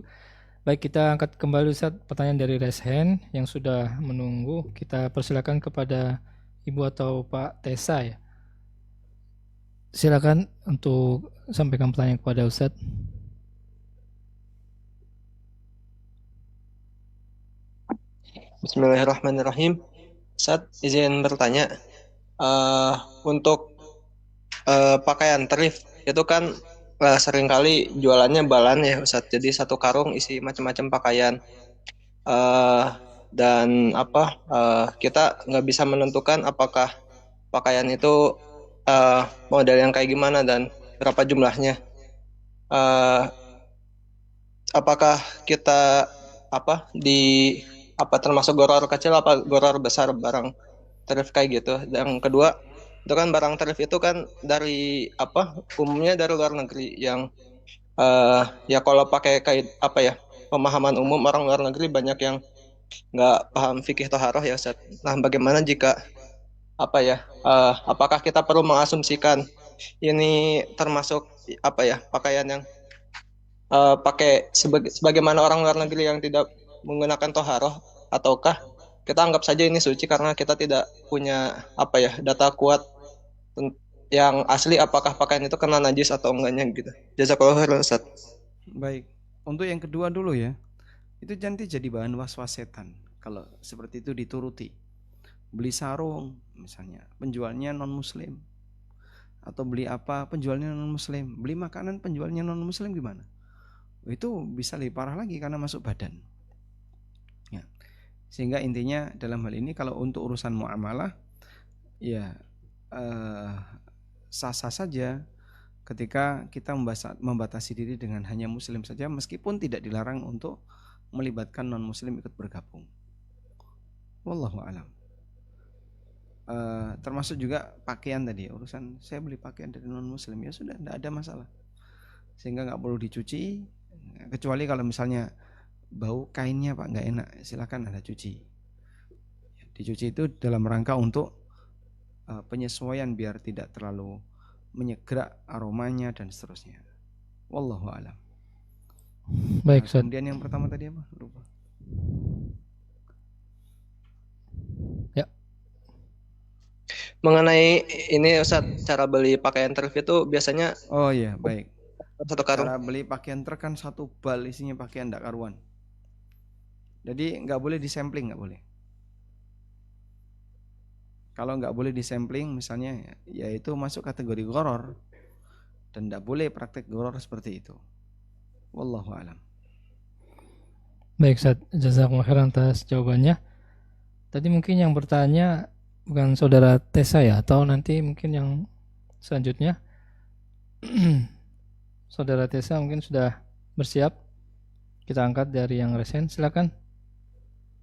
Baik, kita angkat kembali Ustaz pertanyaan dari raise hand yang sudah menunggu. Kita persilakan kepada Ibu atau Pak Tesa ya. Silakan untuk sampaikan pertanyaan kepada Ustaz. Bismillahirrahmanirrahim. Ustaz, izin bertanya. Untuk pakaian thrift itu kan seringkali jualannya balan ya Ustaz. Jadi satu karung isi macam-macam pakaian. Dan kita nggak bisa menentukan apakah pakaian itu model yang kayak gimana dan berapa jumlahnya. Apakah kita termasuk gharar kecil apa gharar besar barang thrift kayak gitu. Yang kedua itu kan barang thrift itu kan dari umumnya dari luar negeri yang ya kalau pakai pemahaman umum orang luar negeri banyak yang nggak paham fikih toharoh ya Ustaz. Nah, bagaimana jika apakah kita perlu mengasumsikan ini termasuk pakaian yang pakai sebagaimana orang luar negeri yang tidak menggunakan toharoh, ataukah kita anggap saja ini suci karena kita tidak punya data kuat yang asli apakah pakaian itu kena najis atau enggaknya gitu. Jazakallahu khairan Ustaz. Baik, untuk yang kedua dulu ya, itu nanti jadi bahan was-was setan kalau seperti itu dituruti. Beli sarung misalnya, penjualnya non muslim, atau beli apa penjualnya non muslim, beli makanan penjualnya non muslim, gimana? Itu bisa lebih parah lagi karena masuk badan ya. Sehingga intinya dalam hal ini kalau untuk urusan muamalah ya sah-sah saja ketika kita membatasi diri dengan hanya muslim saja, meskipun tidak dilarang untuk melibatkan non muslim ikut bergabung. Wallahu alam. Termasuk juga pakaian tadi, urusan saya beli pakaian dari non muslim, ya sudah, tidak ada masalah, sehingga nggak perlu dicuci, kecuali kalau misalnya bau kainnya Pak nggak enak, silakan Anda cuci. Dicuci itu dalam rangka untuk penyesuaian biar tidak terlalu menyegrak aromanya dan seterusnya. Wallahu alam. Baik, Ustaz. Kemudian yang pertama tadi apa? Lupa. Ya. Mengenai ini Ustaz, cara beli pakaian thrift itu biasanya Oh iya, baik. satu karung. Cara beli pakaian truk kan satu bal isinya pakaian ndak karuan. Jadi nggak boleh disampling, nggak boleh. Kalau nggak boleh disampling misalnya, ya itu masuk kategori gharar dan nggak boleh praktek gharar seperti itu. Wallahu alam. Baik, Ustaz. Jazakumullah khairan atas jawabannya. Tadi mungkin yang bertanya bukan saudara Tessa ya, atau nanti mungkin yang selanjutnya. Saudara Tessa mungkin sudah bersiap. Kita angkat dari yang resen, silakan.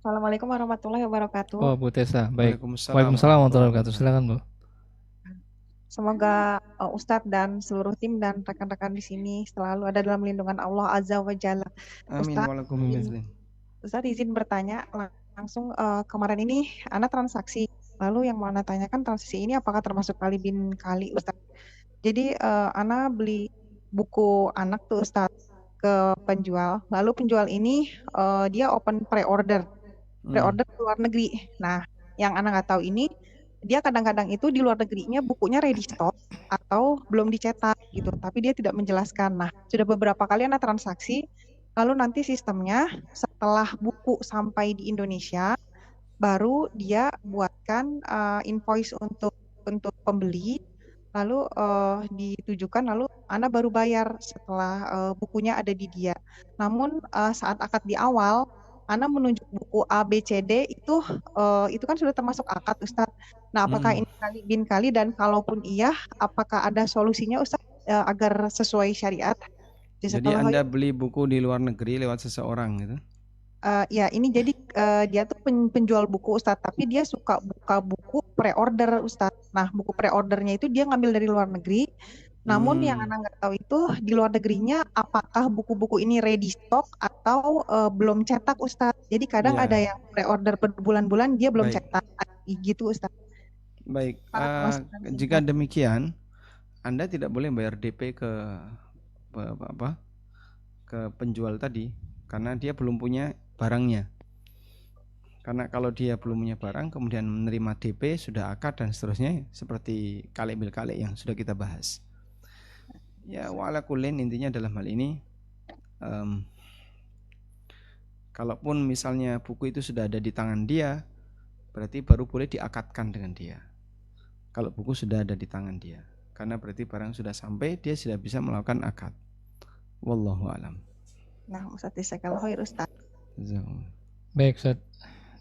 Assalamualaikum warahmatullahi wabarakatuh. Oh, Bu Tessa, baik. Waalaikumsalam Waalaikumsalam warahmatullahi wabarakatuh. Silakan, Bu. Semoga Ustadz dan seluruh tim dan rekan-rekan di sini selalu ada dalam lindungan Allah Azza wa Jalla. Amin. Ustadz izin bertanya langsung, kemarin ini Ana transaksi. Lalu yang mau Ana tanyakan, transaksi ini apakah termasuk kali bin kali Ustadz? Jadi Ana beli buku anak tuh Ustadz ke penjual. Lalu penjual ini dia open pre-order ke luar negeri. Nah, yang Ana nggak tahu ini, dia kadang-kadang itu di luar negerinya bukunya ready stock atau belum dicetak gitu, tapi dia tidak menjelaskan. Nah, sudah beberapa kali Ana transaksi, lalu nanti sistemnya setelah buku sampai di Indonesia, baru dia buatkan invoice untuk pembeli, lalu ditujukan, lalu Ana baru bayar setelah bukunya ada di dia. Namun saat akad di awal, Ana menunjuk buku A, B, C, D itu kan sudah termasuk akad Ustadz. Nah, apakah ini kali bin kali, dan kalaupun iya, apakah ada solusinya Ustadz agar sesuai syariat? Jadi Anda beli buku di luar negeri lewat seseorang gitu? Ya, ini jadi dia tuh penjual buku Ustadz, tapi dia suka buka buku pre-order Ustadz. Nah, buku pre-ordernya itu dia ngambil dari luar negeri. Namun yang Ana nggak tahu itu di luar negerinya apakah buku-buku ini ready stock atau belum cetak Ustadz. Jadi kadang ada yang pre-order berbulan-bulan dia belum cetak gitu Ustadz. Baik, jika demikian Anda tidak boleh bayar DP ke penjual tadi karena dia belum punya barangnya. Karena kalau dia belum punya barang kemudian menerima DP, sudah akad dan seterusnya, seperti kalik bil kalik yang sudah kita bahas. Ya, wa'ala kullin, intinya dalam hal ini kalaupun misalnya buku itu sudah ada di tangan dia, berarti baru boleh diakadkan dengan dia. Kalau buku sudah ada di tangan dia, karena berarti barang sudah sampai, dia sudah bisa melakukan akad. Wallahu alam. Nah, Ustaz jazakallahu khair Ustaz. Baik, Ustaz.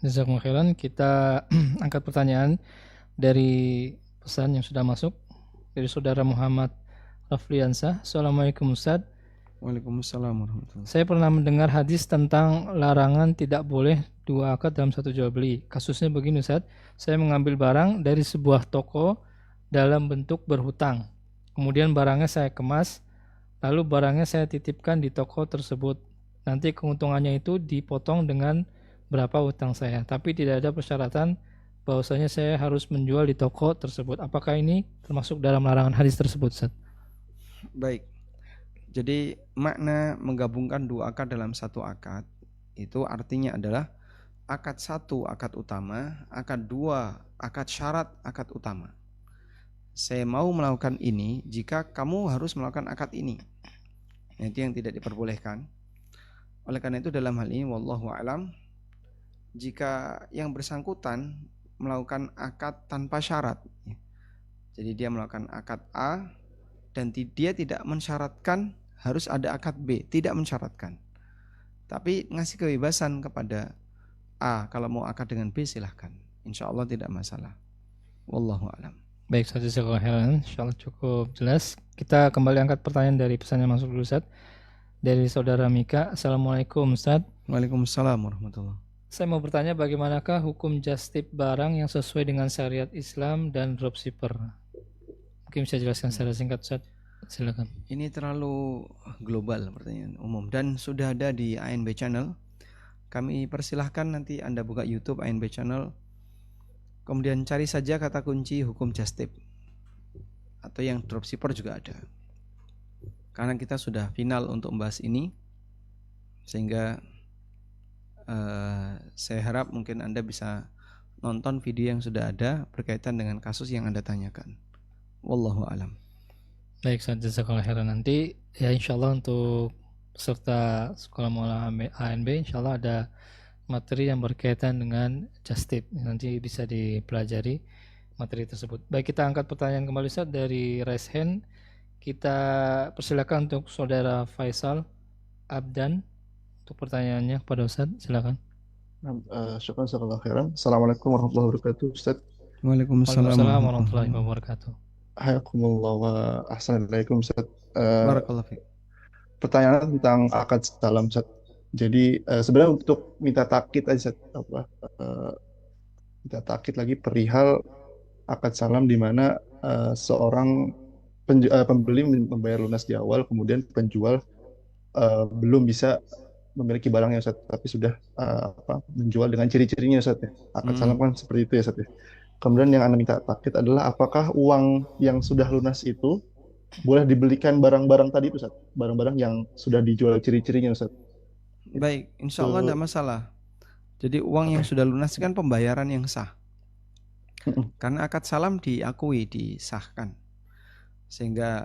Jazakumullah khairan. Kita angkat pertanyaan dari pesan yang sudah masuk dari saudara Muhammad Rafliansah. Assalamualaikum Ustaz. Waalaikumsalam warahmatullahi. Saya pernah mendengar hadis tentang larangan tidak boleh dua akad dalam satu jual beli. Kasusnya begini Ustaz, saya mengambil barang dari sebuah toko dalam bentuk berhutang. Kemudian barangnya saya kemas, lalu barangnya saya titipkan di toko tersebut. Nanti keuntungannya itu dipotong dengan berapa utang saya, tapi tidak ada persyaratan bahwasanya saya harus menjual di toko tersebut. Apakah ini termasuk dalam larangan hadis tersebut, Ustaz? Baik. Jadi makna menggabungkan dua akad dalam satu akad itu artinya adalah akad satu akad utama, akad dua akad syarat akad utama. Saya mau melakukan ini jika kamu harus melakukan akad ini. Nah, itu yang tidak diperbolehkan. Oleh karena itu dalam hal ini wallahu alam, jika yang bersangkutan melakukan akad tanpa syarat, jadi dia melakukan akad A dan dia tidak mensyaratkan harus ada akad B, tidak mensyaratkan, tapi ngasih kebebasan kepada A, kalau mau akad dengan B silahkan, insya Allah tidak masalah. Wallahu alam. Baik, Ustaz, jazakallahu khairan. Insyaallah cukup jelas. Kita kembali angkat pertanyaan dari pesan yang masuk dulu, Ustaz. Dari saudara Mika. Assalamualaikum, Ustaz. Waalaikumsalam warahmatullahi. Saya mau bertanya bagaimanakah hukum just tip barang yang sesuai dengan syariat Islam dan dropshipper? Mungkin bisa jelaskan secara singkat, Ustaz. Silakan. Ini terlalu global pertanyaan umum dan sudah ada di ANB Channel. Kami persilahkan nanti Anda buka YouTube ANB Channel, kemudian cari saja kata kunci hukum just tip, atau yang dropshipper juga ada. Karena kita sudah final untuk membahas ini, sehingga saya harap mungkin Anda bisa nonton video yang sudah ada berkaitan dengan kasus yang Anda tanyakan. Wallahu alam. Baik, Ustaz, jazakallahu khairan. Nanti ya insyaallah untuk peserta Sekolah Muamalah ANB insyaallah ada materi yang berkaitan dengan just tip. Nanti bisa dipelajari materi tersebut. Baik, kita angkat pertanyaan kembali, Ustaz, dari raise hand. Kita persilakan untuk saudara Faisal Abdan untuk pertanyaannya kepada Ustaz. Silakan. Syukran jazakallahu khairan. Assalamualaikum warahmatullahi wabarakatuh, Ustaz. Waalaikumsalam warahmatullahi wabarakatuh. Hayakumullah wa ahsanalaikum, Ustaz. Barakallahu fiik. Pertanyaan tentang akad salam, Ustaz. Jadi sebenarnya untuk minta takkid aja, Ustaz. Minta takkid lagi perihal akad salam di mana seorang pembeli membayar lunas di awal, kemudian penjual belum bisa memiliki barangnya, Ustaz, tapi sudah menjual dengan ciri-cirinya, Ustaz, ya. Akad salam kan seperti itu ya, Ustaz, ya. Kemudian yang Anda minta takkid adalah apakah uang yang sudah lunas itu boleh dibelikan barang-barang tadi itu, Ustaz, barang-barang yang sudah dijual ciri-cirinya, Ustaz. Baik, insya Allah tidak masalah. Jadi uang yang sudah lunas kan pembayaran yang sah. Karena akad salam diakui, disahkan. Sehingga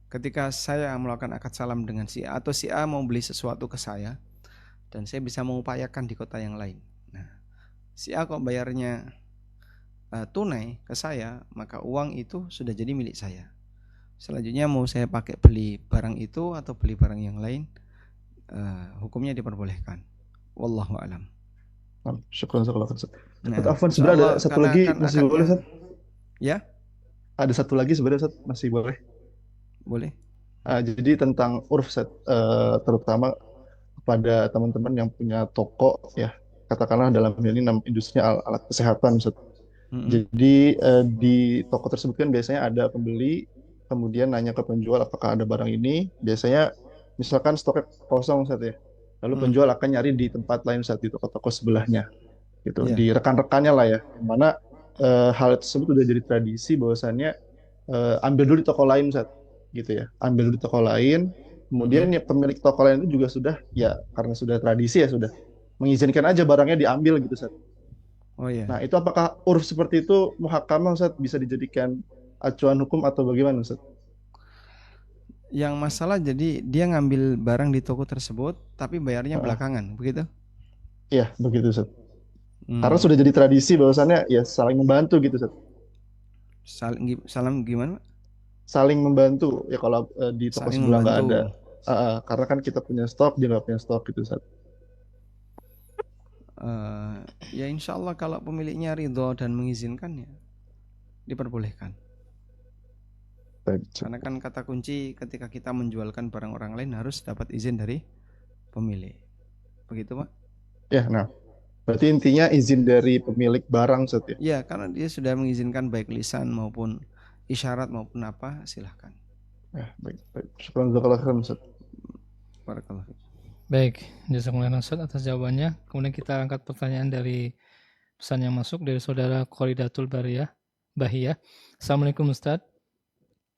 ketika saya melakukan akad salam dengan si A, atau si A mau beli sesuatu ke saya dan saya bisa mengupayakan di kota yang lain. Nah, si A kok bayarnya tunai ke saya, maka uang itu sudah jadi milik saya. Selanjutnya mau saya pakai beli barang itu atau beli barang yang lain, hukumnya diperbolehkan. Wallahu alam. Syukran jazakallahu khairan. Nah, Afwan, sebenarnya ada satu lagi kan masih boleh, Ustaz? Ya? Ada satu lagi sebenarnya, Ustaz, masih boleh? Boleh. Jadi tentang urf, Ustaz, terutama kepada teman-teman yang punya toko, ya, katakanlah dalam hal ini industrinya alat kesehatan, Ustaz. Jadi di toko tersebut kan biasanya ada pembeli, kemudian nanya ke penjual apakah ada barang ini. Biasanya misalkan stoknya kosong, Ustaz, ya. Lalu penjual akan nyari di tempat lain, Ustaz, di toko-toko sebelahnya, gitu. Iya. Di rekan-rekannya lah ya. Mana hal tersebut sudah jadi tradisi bahwasannya ambil dulu di toko lain, Ustaz, gitu ya. Ambil dulu di toko lain. Kemudian ya pemilik toko lain itu juga sudah, ya karena sudah tradisi ya sudah mengizinkan aja barangnya diambil gitu, Ustaz. Oh iya. Nah, itu apakah urf seperti itu muhakamah, Ustaz, bisa dijadikan acuan hukum atau bagaimana, Ustaz? Yang masalah jadi dia ngambil barang di toko tersebut tapi bayarnya belakangan, begitu? Iya, begitu, Ustaz. Karena sudah jadi tradisi bahwasannya ya saling membantu gitu, Ustaz. Saling gimana? Saling membantu ya kalau di toko Saling sebelah nggak membantu. ada. Karena kan kita punya stok, dia nggak punya stok gitu, Ustaz. Ya insya Allah kalau pemiliknya ridho dan mengizinkan ya diperbolehkan. Baik. Karena kan kata kunci ketika kita menjualkan barang orang lain harus dapat izin dari pemilik. Begitu, Pak? Ya, nah. Berarti intinya izin dari pemilik barang, Ustaz, ya? Ya, karena dia sudah mengizinkan baik lisan maupun isyarat maupun apa, silahkan. Ya, baik. Syukran jazakallahu khairan, Ustaz. Barakallahu fiik. Baik, jazakumullah Ustaz atas jawabannya. Kemudian kita angkat pertanyaan dari pesan yang masuk dari saudara Kholidatul Bahiyah. Assalamualaikum Ustaz.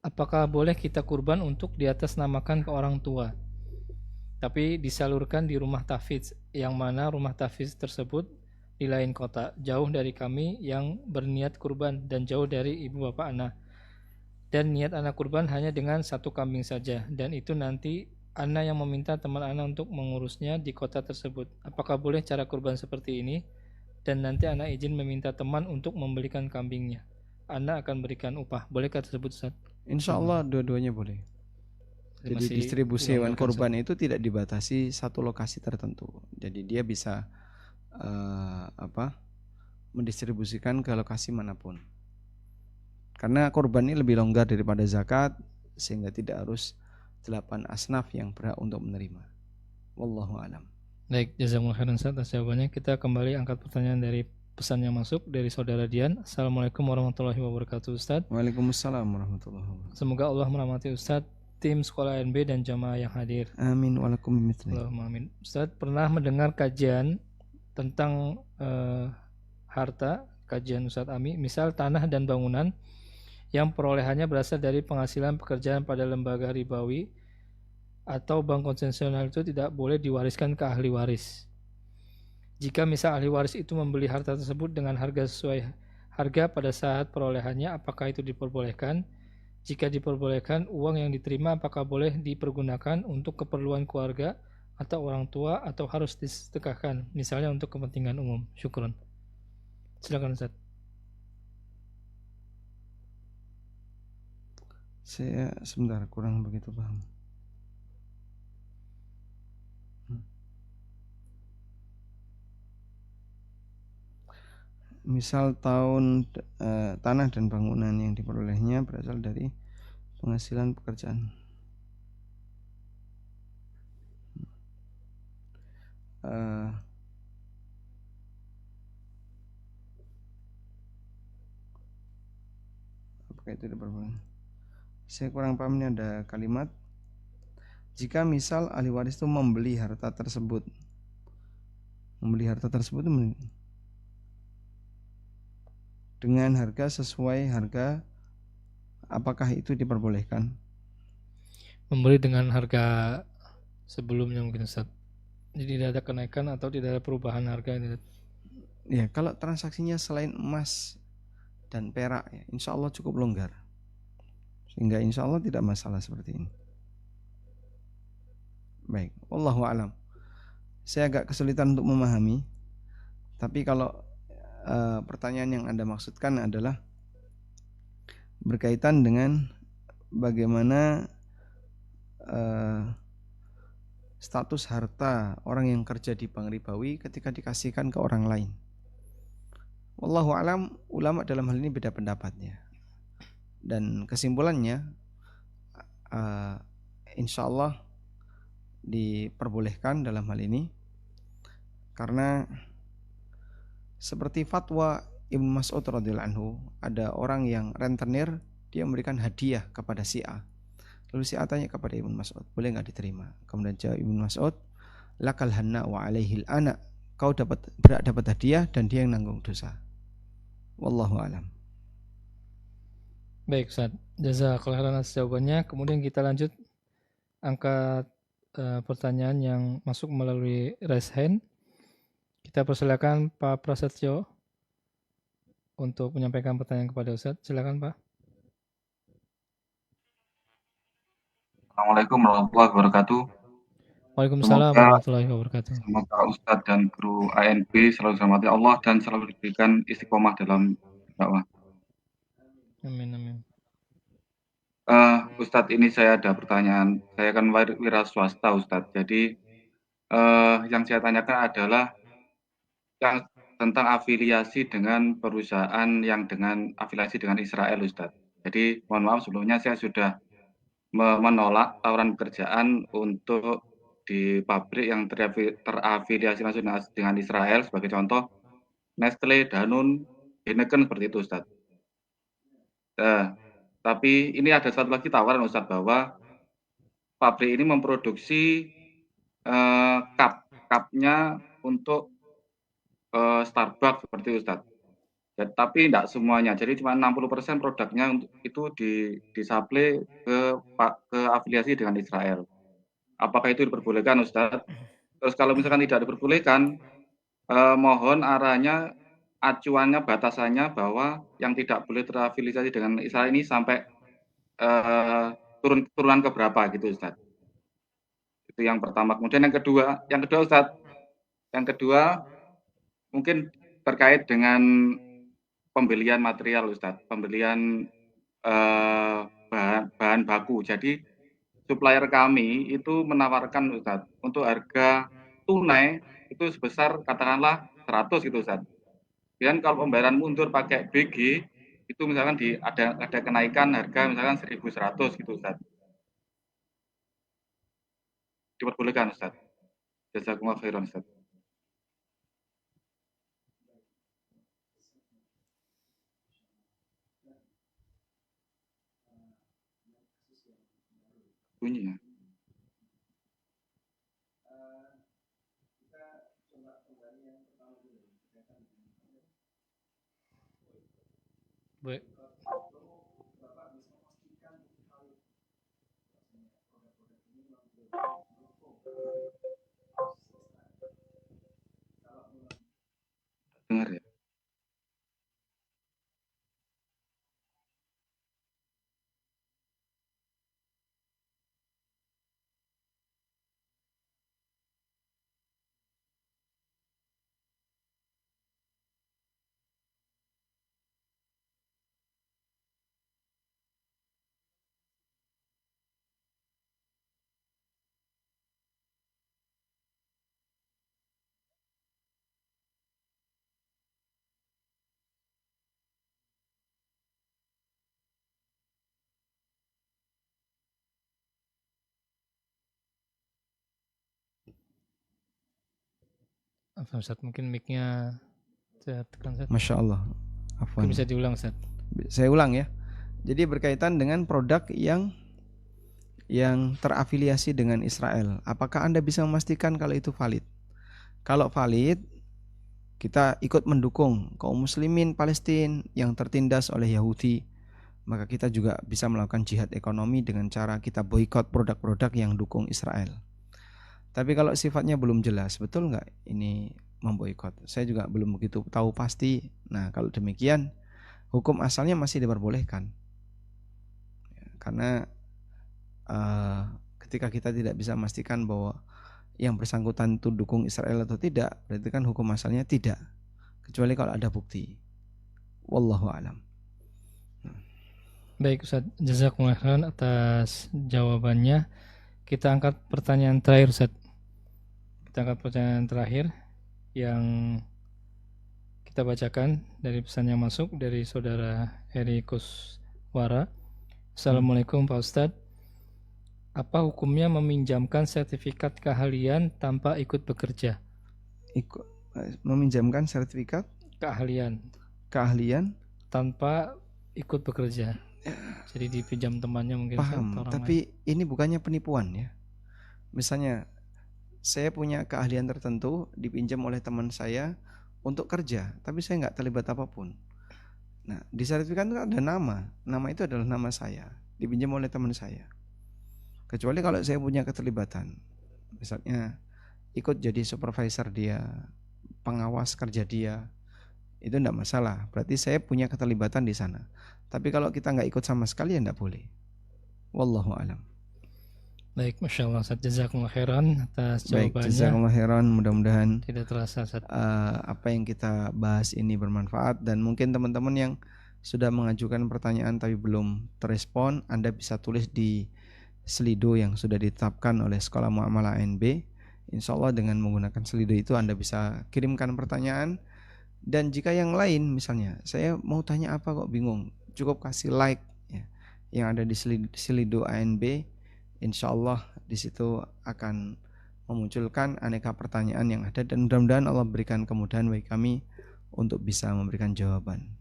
Apakah boleh kita kurban untuk di atas namakan ke orang tua, tapi disalurkan di rumah tahfidz, yang mana rumah tahfidz tersebut di lain kota, jauh dari kami yang berniat kurban dan jauh dari ibu bapak anak. Dan niat anak kurban hanya dengan 1 kambing saja, dan itu nanti Ana yang meminta teman Ana untuk mengurusnya di kota tersebut. Apakah boleh cara kurban seperti ini? Dan nanti Ana izin meminta teman untuk membelikan kambingnya. Ana akan berikan upah. Bolehkah tersebut, Ustaz? Insya Allah dua-duanya boleh. Jadi Masih distribusi hewan dilonggarkan, kurban itu tidak dibatasi satu lokasi tertentu. Jadi dia bisa mendistribusikan ke lokasi manapun. Karena kurban ini lebih longgar daripada zakat, sehingga tidak harus 8 asnaf yang berhak untuk menerima. Wallahu a'lam. Baik, jazakumullah khairan Ustaz atas jawabannya. Kita kembali angkat pertanyaan dari pesan yang masuk dari saudara Dian. Assalamualaikum warahmatullahi wabarakatuh Ustaz. Waalaikumsalam warahmatullahi wabarakatuh. Semoga Allah merahmati Ustaz, tim sekolah ANB dan jamaah yang hadir. Amin walakum bimithli. Allahumma amin. Ustaz pernah mendengar kajian tentang harta, kajian Ustaz Ami, misal tanah dan bangunan yang perolehannya berasal dari penghasilan pekerjaan pada lembaga ribawi atau bank konvensional itu tidak boleh diwariskan ke ahli waris. Jika misal ahli waris itu membeli harta tersebut dengan harga sesuai harga pada saat perolehannya, apakah itu diperbolehkan? Jika diperbolehkan, uang yang diterima apakah boleh dipergunakan untuk keperluan keluarga atau orang tua atau harus disedekahkan, misalnya untuk kepentingan umum? Syukron. Silakan Ustaz. Saya sebentar kurang begitu paham. Misal tanah dan bangunan yang diperolehnya berasal dari penghasilan pekerjaan. Apakah itu diperbolehkan? Saya kurang paham, ini ada kalimat. Jika misal ahli waris itu membeli harta tersebut dengan harga sesuai harga, apakah itu diperbolehkan? Membeli dengan harga sebelumnya mungkin Ustaz. Jadi tidak ada kenaikan atau tidak ada perubahan harga. Ya, kalau transaksinya selain emas dan perak, ya, insya Allah cukup longgar. Sehingga insya Allah tidak masalah seperti ini. Baik, wallahu a'lam. Saya agak kesulitan untuk memahami. Tapi kalau pertanyaan yang Anda maksudkan adalah berkaitan dengan bagaimana status harta orang yang kerja di bank ribawi ketika dikasihkan ke orang lain. Wallahu a'lam, ulama dalam hal ini beda pendapatnya. Dan kesimpulannya insya Allah diperbolehkan dalam hal ini, karena seperti fatwa Ibnu Mas'ud radhiyallahu anhu, ada orang yang rentenir, dia memberikan hadiah kepada si A. Lalu si A tanya kepada Ibnu Mas'ud, boleh nggak diterima? Kemudian jawab Ibnu Mas'ud, lakal hanna wa alaihil ana, kau berhak dapat hadiah dan dia yang nanggung dosa. Wallahu a'lam. Baik Ustaz, jazakallahu khairan atas jawabannya. Kemudian kita lanjut angkat pertanyaan yang masuk melalui raise hand. Kita persilakan Pak Prasetyo untuk menyampaikan pertanyaan kepada Ustaz. Silakan Pak. Assalamualaikum warahmatullahi wabarakatuh. Waalaikumsalam warahmatullahi wabarakatuh. Semoga Ustadz dan guru ANB selalu dirahmati Allah dan selalu diberikan istiqomah dalam dakwah. Amin amin. Ustadz, ini saya ada pertanyaan. Saya kan wira swasta Ustadz. Jadi yang saya tanyakan adalah yang tentang afiliasi dengan perusahaan yang dengan afiliasi dengan Israel Ustadz. Jadi mohon maaf sebelumnya saya sudah menolak tawaran pekerjaan untuk di pabrik yang terafiliasi langsung dengan Israel, sebagai contoh Nestle, Danone, Heineken, seperti itu Ustadz. Tapi ini ada satu lagi tawaran Ustadz, bahwa pabrik ini memproduksi cupnya untuk Starbucks seperti itu, Ustaz. Ya, tapi tidak semuanya. Jadi cuma 60% produknya itu disuplai ke afiliasi dengan Israel. Apakah itu diperbolehkan, Ustaz? Terus kalau misalkan tidak diperbolehkan, mohon arahnya, acuannya, batasannya bahwa yang tidak boleh terafiliasi dengan Israel ini sampai turunan ke berapa gitu, Ustaz. Itu yang pertama. Kemudian yang kedua Ustaz, mungkin terkait dengan pembelian material, Ustaz, pembelian bahan baku. Jadi supplier kami itu menawarkan, Ustaz, untuk harga tunai itu sebesar katakanlah 100 gitu, Ustaz. Dan kalau pembayaran mundur pakai BG itu misalkan ada kenaikan harga misalkan 1.100 gitu, Ustaz. Diperbolehkan, Ustaz. Jazakumullah khairan, Ustaz. Bunyi ya. Baik. Dengar ya. Apa Ustaz, mungkin mic-nya saya tekan, Ustaz. Masya Allah. Mungkin bisa diulang, Ustaz. Saya ulang ya. Jadi berkaitan dengan produk yang terafiliasi dengan Israel. Apakah Anda bisa memastikan kalau itu valid? Kalau valid, kita ikut mendukung kaum muslimin Palestina yang tertindas oleh Yahudi. Maka kita juga bisa melakukan jihad ekonomi dengan cara kita boikot produk-produk yang dukung Israel. Tapi kalau sifatnya belum jelas, betul nggak ini memboikot? Saya juga belum begitu tahu pasti. Nah, kalau demikian, hukum asalnya masih diperbolehkan. Karena ketika kita tidak bisa memastikan bahwa yang bersangkutan itu dukung Israel atau tidak, berarti kan hukum asalnya tidak. Kecuali kalau ada bukti. Wallahu a'lam. Baik Ustaz, jazakumullah khairan atas jawabannya. Kita angkat pertanyaan terakhir, Ustaz. Kita angkat pertanyaan terakhir yang kita bacakan dari pesan yang masuk dari saudara Heri Kuswara. Assalamualaikum Pak Ustadz. Apa hukumnya meminjamkan sertifikat keahlian tanpa ikut bekerja? Meminjamkan sertifikat keahlian tanpa ikut bekerja. Jadi dipinjam temannya mungkin. Paham, tapi ini bukannya penipuan ya. Misalnya saya punya keahlian tertentu dipinjam oleh teman saya untuk kerja, tapi saya nggak terlibat apapun. Nah, di sertifikat itu ada nama itu adalah nama saya, dipinjam oleh teman saya. Kecuali kalau saya punya keterlibatan, misalnya ikut jadi supervisor dia, pengawas kerja dia, itu enggak masalah. Berarti saya punya keterlibatan di sana. Tapi kalau kita enggak ikut sama sekali ya enggak boleh. Wallahu a'lam. Baik, Masya Allah, Ustaz, jazakumullah khairan atas jawabannya. Baik, jazakumullah khairan. Mudah-mudahan tidak terasa, Ustaz. Apa yang kita bahas ini bermanfaat. Dan mungkin teman-teman yang sudah mengajukan pertanyaan tapi belum terrespon, Anda bisa tulis di Slido yang sudah ditetapkan oleh Sekolah Muamalah ANB. Insya Allah dengan menggunakan Slido itu Anda bisa kirimkan pertanyaan. Dan jika yang lain, misalnya saya mau tanya apa kok bingung, cukup kasih like ya, yang ada di Slido ANB. Insya Allah di situ akan memunculkan aneka pertanyaan yang ada, dan mudah-mudahan Allah berikan kemudahan bagi kami untuk bisa memberikan jawaban.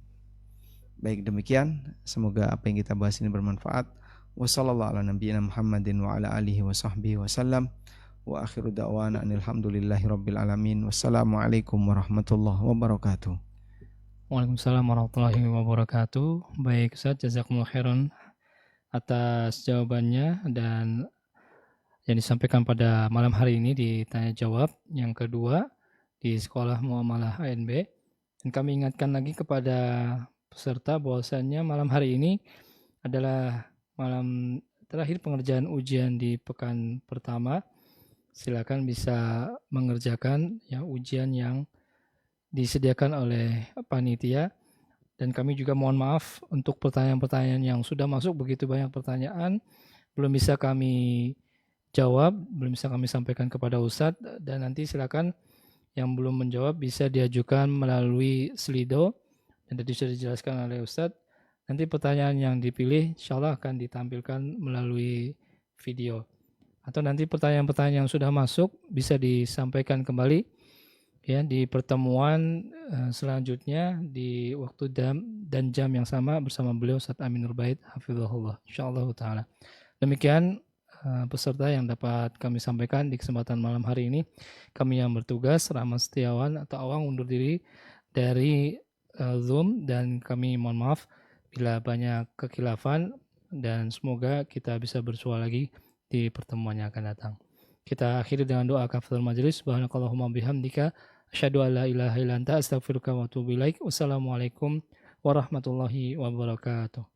Baik, demikian, semoga apa yang kita bahas ini bermanfaat. Wassallallahu ala nabiyyina Muhammadin wa ala alihi wa sahbihi wasallam. Wa akhiru da'wana alhamdulillahi rabbil alamin. Wassalamualaikum warahmatullahi wabarakatuh. Waalaikumsalam warahmatullahi wabarakatuh. Baik Ustaz, jazakumullah khairan atas jawabannya dan yang disampaikan pada malam hari ini di tanya jawab yang kedua di Sekolah Muamalah ANB. Dan kami ingatkan lagi kepada peserta bahwasannya malam hari ini adalah malam terakhir pengerjaan ujian di pekan pertama. Silakan bisa mengerjakan ya ujian yang disediakan oleh panitia. Dan kami juga mohon maaf untuk pertanyaan-pertanyaan yang sudah masuk, begitu banyak pertanyaan belum bisa kami jawab, belum bisa kami sampaikan kepada Ustadz, dan nanti silakan yang belum menjawab bisa diajukan melalui Slido dan tadi sudah dijelaskan oleh Ustadz. Nanti pertanyaan yang dipilih insya Allah akan ditampilkan melalui video. Atau nanti pertanyaan-pertanyaan yang sudah masuk bisa disampaikan kembali ya di pertemuan selanjutnya di waktu dan jam yang sama bersama beliau Ustadz Amin Nurbait hafizahullah insyaallah taala. Demikian peserta yang dapat kami sampaikan di kesempatan malam hari ini. Kami yang bertugas Rahmat Setiawan atau Awang undur diri dari Zoom dan kami mohon maaf bila banyak kekhilafan dan semoga kita bisa bersua lagi di pertemuan yang akan datang. Kita akhiri dengan doa kafaratul majelis. Subhanakallahumma bihamdika asyhadu an la ilaha illa anta astaghfiruka wa atubu ilaik. Wassalamualaikum warahmatullahi wabarakatuh.